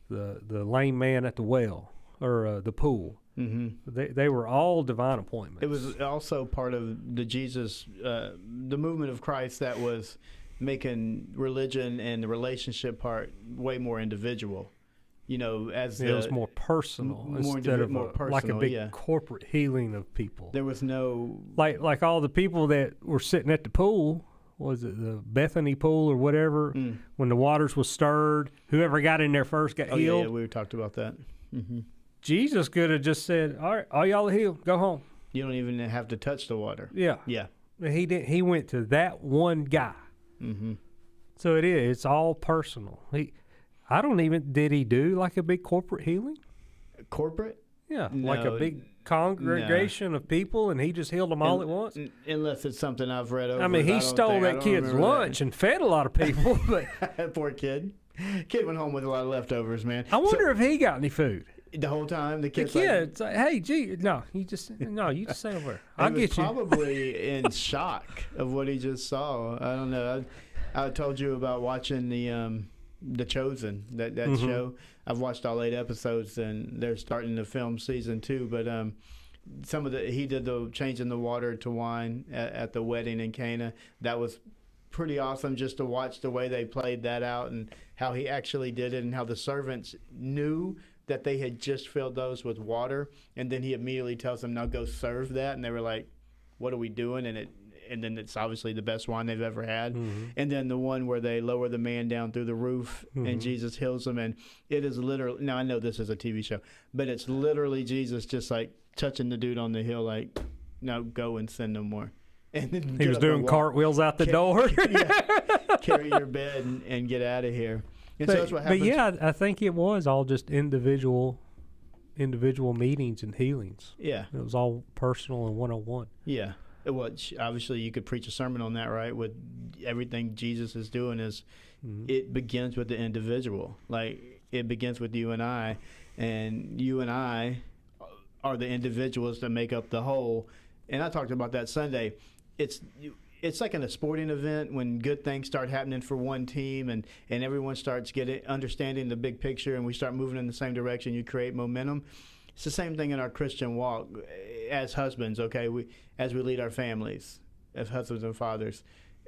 the lame man at the well, or the pool. They were all divine appointments. It was also part of the movement of Christ that was making religion and the relationship part way more individual. It was more personal instead of more personal, like a big corporate healing of people. There was no like all the people that were sitting at the pool. Was it the Bethany pool or whatever? When the waters was stirred, whoever got in there first got healed. Yeah, we talked about that. Jesus could have just said, "All right, all y'all are healed. Go home. You don't even have to touch the water." Yeah. He didn't. He went to that one guy. So it is. It's all personal. Did he do like a big corporate healing? Corporate? Yeah, no, like a big congregation of people, and he just healed them all at once? Unless it's something I've read over. I mean, he stole that kid's lunch and fed a lot of people. But poor kid. Kid went home with a lot of leftovers, man. I wonder if he got any food. The whole time, the The kid's kid's like, hey, gee, you just stay over there. I'll he was get you. probably in shock of what he just saw. I don't know. I told you about watching the Chosen, that show. I've watched all 8 episodes, and they're starting to film season 2. But he did the changing the water to wine at the wedding in Cana. That was pretty awesome just to watch the way they played that out and how he actually did it and how the servants knew that they had just filled those with water, and then he immediately tells them, now go serve that, and they were like, what are we doing? And then it's obviously the best wine they've ever had. And then the one where they lower the man down through the roof and Jesus heals him, and it is literally, now I know this is a TV show, but it's literally Jesus just like touching the dude on the hill like, no, go and sin no more. And then He was doing cartwheels out the door. Carry your bed and get out of here. And so that's what But happens. yeah, I think it was all just individual meetings and healings. Yeah. It was all personal and one-on-one. Yeah. Well, obviously you could preach a sermon on that, right? With everything Jesus is doing is it begins with the individual. Like it begins with you and I are the individuals that make up the whole. And I talked about that Sunday. It's like in a sporting event when good things start happening for one team and everyone starts understanding the big picture and we start moving in the same direction. You create momentum. It's the same thing in our Christian walk as husbands, okay? As we lead our families, as husbands and fathers,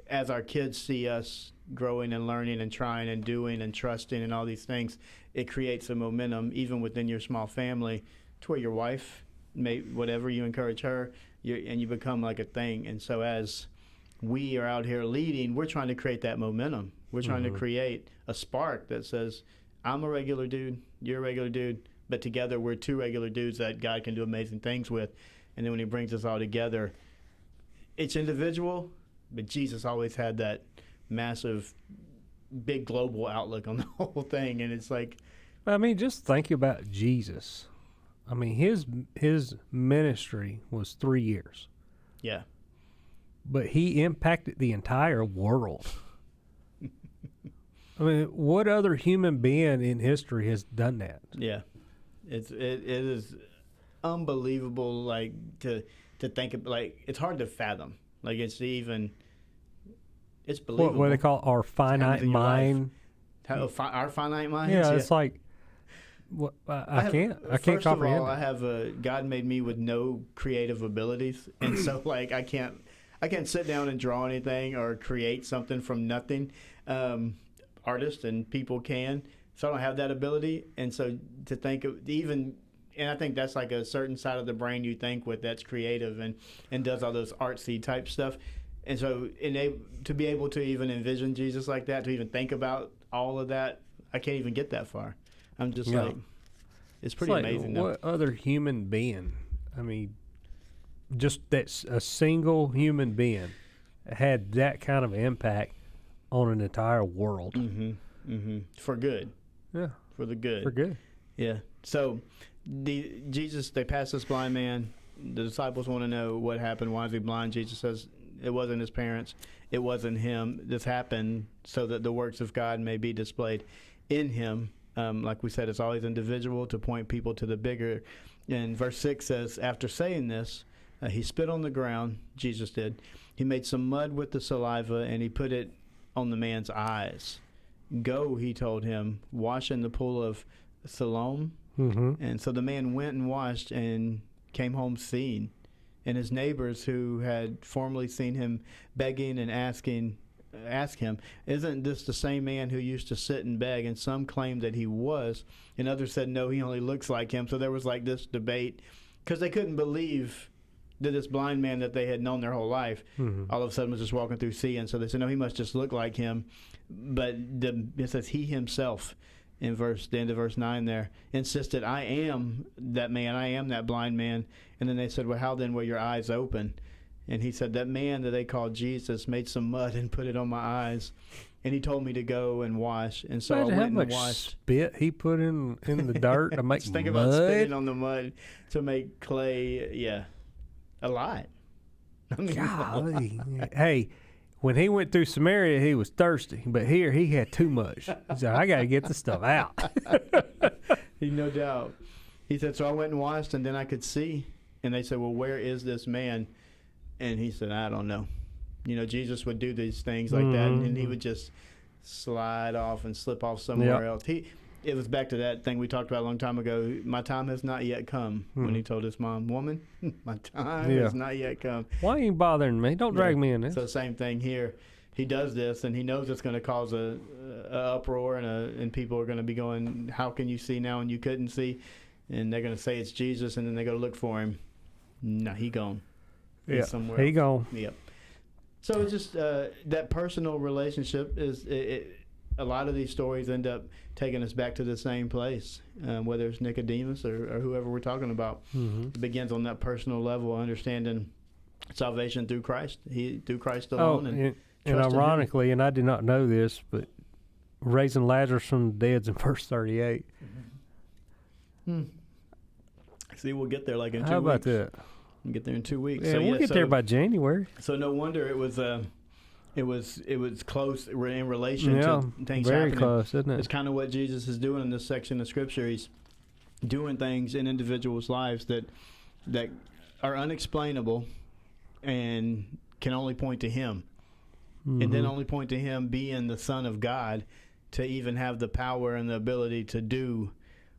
as our kids see us growing and learning and trying and doing and trusting and all these things, it creates a momentum even within your small family to where your wife, whatever, you encourage her, and you become like a thing. And so as we are out here leading, we're trying to create that momentum. We're trying to create a spark that says, I'm a regular dude, you're a regular dude, but together we're 2 regular dudes that God can do amazing things with. And then when he brings us all together, it's individual, but Jesus always had that massive, big global outlook on the whole thing. And it's like, I mean, just think about Jesus. I mean, his ministry was 3 years. yeah. But he impacted the entire world. I mean, what other human being in history has done that? Yeah. It is unbelievable, like, to think of, like, it's hard to fathom. Like, it's believable. What they call our finite mind. Our finite minds? Yeah, it's like, what, I can't First comprehend of all, it. God made me with no creative abilities. And so, like, I can't sit down and draw anything or create something from nothing. Artists and people can. So I don't have that ability. And so to think of and I think that's like a certain side of the brain you think with that's creative and does all those artsy type stuff. And so to be able to even envision Jesus like that, to even think about all of that, I can't even get that far. I'm just like, it's pretty amazing. What other human being? I mean, just that's a single human being had that kind of impact on an entire world. For good. Yeah. For the good. For good. Yeah. So they pass this blind man. The disciples want to know what happened. Why is he blind? Jesus says it wasn't his parents. It wasn't him. This happened so that the works of God may be displayed in him. Like we said, it's always individual to point people to the bigger. And verse 6 says, after saying this, he spit on the ground, Jesus did. He made some mud with the saliva, and he put it on the man's eyes. Go, he told him, wash in the pool of Siloam. And so the man went and washed and came home seeing. And his neighbors who had formerly seen him begging and asked him, isn't this the same man who used to sit and beg? And some claimed that he was, and others said, no, he only looks like him. So there was like this debate because they couldn't believe that this blind man that they had known their whole life all of a sudden was just walking through seeing. So they said, no, he must just look like him. But it says he himself in the end of verse 9 there insisted, I am that man, I am that blind man. And then they said, well, how then were your eyes open? And he said, that man that they called Jesus made some mud and put it on my eyes. And he told me to go and wash. And so Imagine I went how and much washed. Spit he put in the dirt to make Just think mud. about spitting on the mud to make clay. Yeah. A lot. I mean, Golly. Hey, when he went through Samaria, he was thirsty, but here he had too much. He said, I got to get this stuff out. He no doubt. He said, so I went and watched, and then I could see. And they said, well, where is this man? And he said, I don't know. You know, Jesus would do these things like that, and he would just slide off and slip off somewhere else. It was back to that thing we talked about a long time ago. My time has not yet come. When he told his mom, woman, my time has not yet come. Why are you bothering me? Don't drag me in this. So same thing here. He does this, and he knows it's going to cause a uproar, and people are going to be going, how can you see now and you couldn't see? And they're going to say it's Jesus, and then they go look for him. No, he gone. He's somewhere else. He gone. Yep. So it's just that personal relationship is a lot of these stories end up taking us back to the same place, whether it's Nicodemus or whoever we're talking about. It begins on that personal level, understanding salvation through Christ. Through Christ alone. And ironically, and I did not know this, but raising Lazarus from the dead's in verse 38. See, we'll get there like in 2 weeks. How about that? We'll get there in 2 weeks. Yeah, we'll get there by January. So no wonder it was close in relation to things very happening. Close, isn't it? It's kind of what Jesus is doing in this section of Scripture. He's doing things in individuals' lives that are unexplainable and can only point to Him. And then only point to Him being the Son of God to even have the power and the ability to do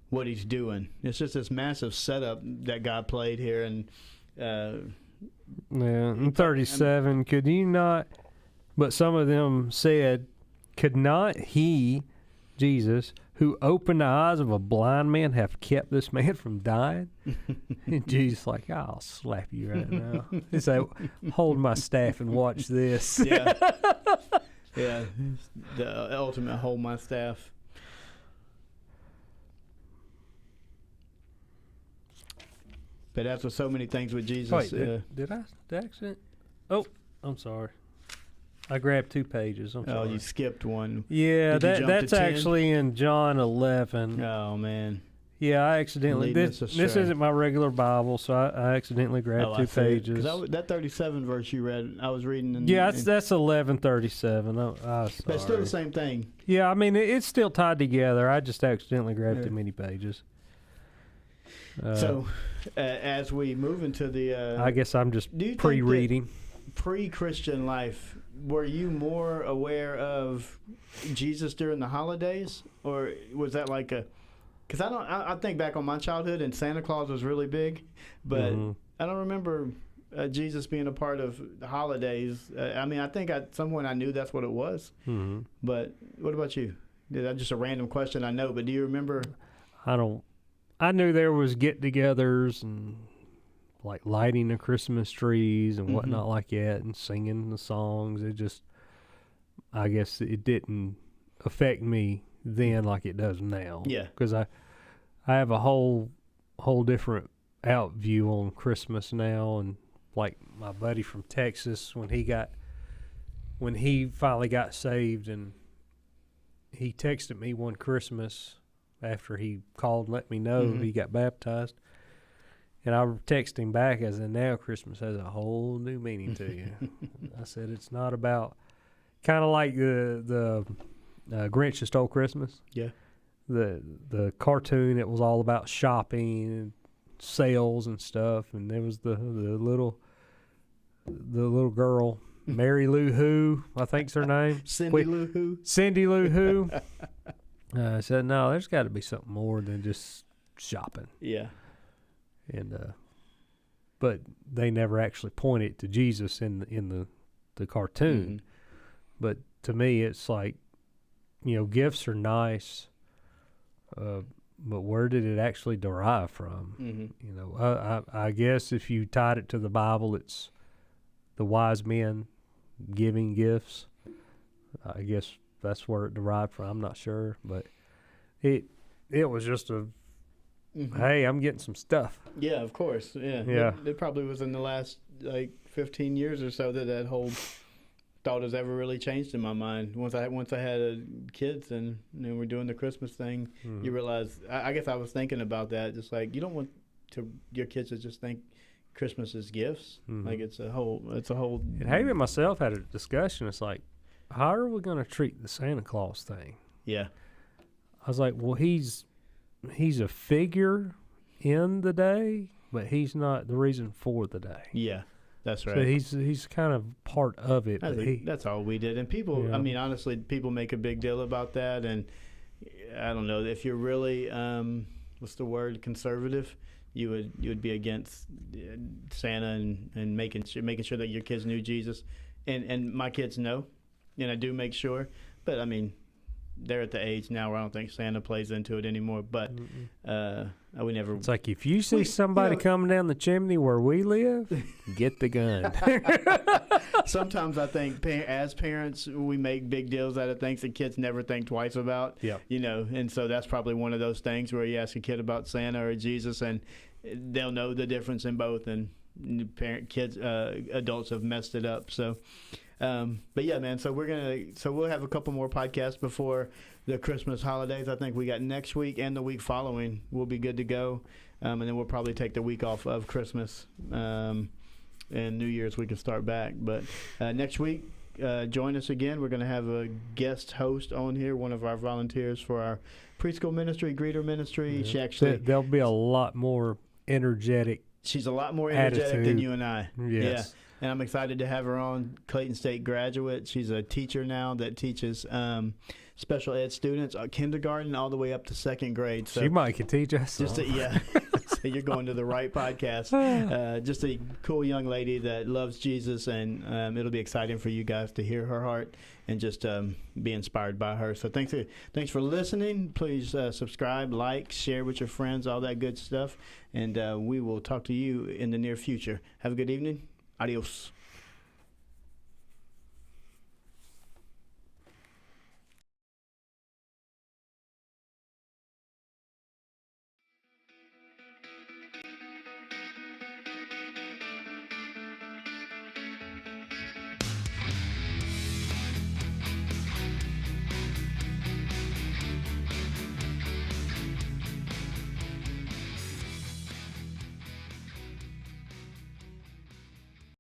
what He's doing. It's just this massive setup that God played here. And in 37, could you not... But some of them said, could not He, Jesus, who opened the eyes of a blind man, have kept this man from dying? And Jesus like, I'll slap you right now. He said, hold my staff and watch this. Yeah. The ultimate hold my staff. But that's what so many things with Jesus. Wait, did I accident? Oh, I'm sorry. I grabbed 2 pages. I'm sorry. Oh, you skipped one. Yeah, that's 10? actually in John 11. Oh, man. Yeah, I accidentally. This isn't my regular Bible, so I accidentally grabbed 2 pages. That 37 verse you read, I was reading. That's 1137. But it's still the same thing. Yeah, I mean, it's still tied together. I just accidentally grabbed too many pages. So, as we move into the... I guess I'm just pre-reading. Pre-Christian life, were you more aware of Jesus during the holidays? Or was that like a... Because I think back on my childhood, and Santa Claus was really big, but I don't remember Jesus being a part of the holidays. I mean, I think at some point I knew that's what it was. But what about you? That's just a random question, I know, but do you remember? I knew there was get-togethers and like lighting the Christmas trees and whatnot like that, and singing the songs. It just, I guess it didn't affect me then like it does now. Yeah. Because I have a whole different out view on Christmas now, and like my buddy from Texas, when he finally got saved, and he texted me one Christmas after he called and let me know he got baptized. And I texted him back as in, now Christmas has a whole new meaning to you. I said, it's not about, kind of like the Grinch Who Stole Christmas. Yeah. The cartoon, it was all about shopping and sales and stuff. And there was the little girl, Mary Lou Who, I think's her name. Cindy Lou Who. Cindy Lou Who. I said, no, there's got to be something more than just shopping. Yeah. And but they never actually pointed to Jesus in the cartoon. But to me, it's like, gifts are nice, but where did it actually derive from? I guess if you tied it to the Bible, it's the wise men giving gifts. I guess that's where it derived from. I'm not sure, but it was just a hey, I'm getting some stuff. Yeah, of course. Yeah. It probably was in the last 15 years or so that whole thought has ever really changed in my mind. Once I had kids and we're doing the Christmas thing, you realize. I guess I was thinking about that. Just like, you don't want your kids to just think Christmas is gifts. Mhm. Like it's a whole. And Haley and myself had a discussion. It's like, how are we going to treat the Santa Claus thing? Yeah. I was like, well, he's a figure in the day, but he's not the reason for the day. Yeah. That's right. So he's kind of part of it. That's all we did. And people, Yeah. I mean, honestly, people make a big deal about that. And I don't know if you're really, what's the word, conservative. You would be against Santa and making sure that your kids knew Jesus, and my kids know, and I do make sure. But I mean, they're at the age now where I don't think Santa plays into it anymore. But we never. It's like if you see somebody coming down the chimney where we live, get the gun. Sometimes I think as parents we make big deals out of things that kids never think twice about. Yeah. You know, and so that's probably one of those things where you ask a kid about Santa or Jesus, and they'll know the difference in both. And adults have messed it up. So. But yeah, man. So we'll have a couple more podcasts before the Christmas holidays. I think we got next week and the week following. We'll be good to go, and then we'll probably take the week off of Christmas and New Year's. We can start back. But next week, join us again. We're going to have a guest host on here, one of our volunteers for our preschool ministry, greeter ministry. Yeah. She actually there'll be a lot more energetic. She's a lot more energetic than you and I. Yes. Yeah. And I'm excited to have her on. Clayton State graduate. She's a teacher now that teaches special ed students, kindergarten all the way up to second grade. So she might could teach us. Yeah. So you're going to the right podcast. Just a cool young lady that loves Jesus, and it'll be exciting for you guys to hear her heart and just be inspired by her. So thanks for listening. Please subscribe, like, share with your friends, all that good stuff. And we will talk to you in the near future. Have a good evening. Adios.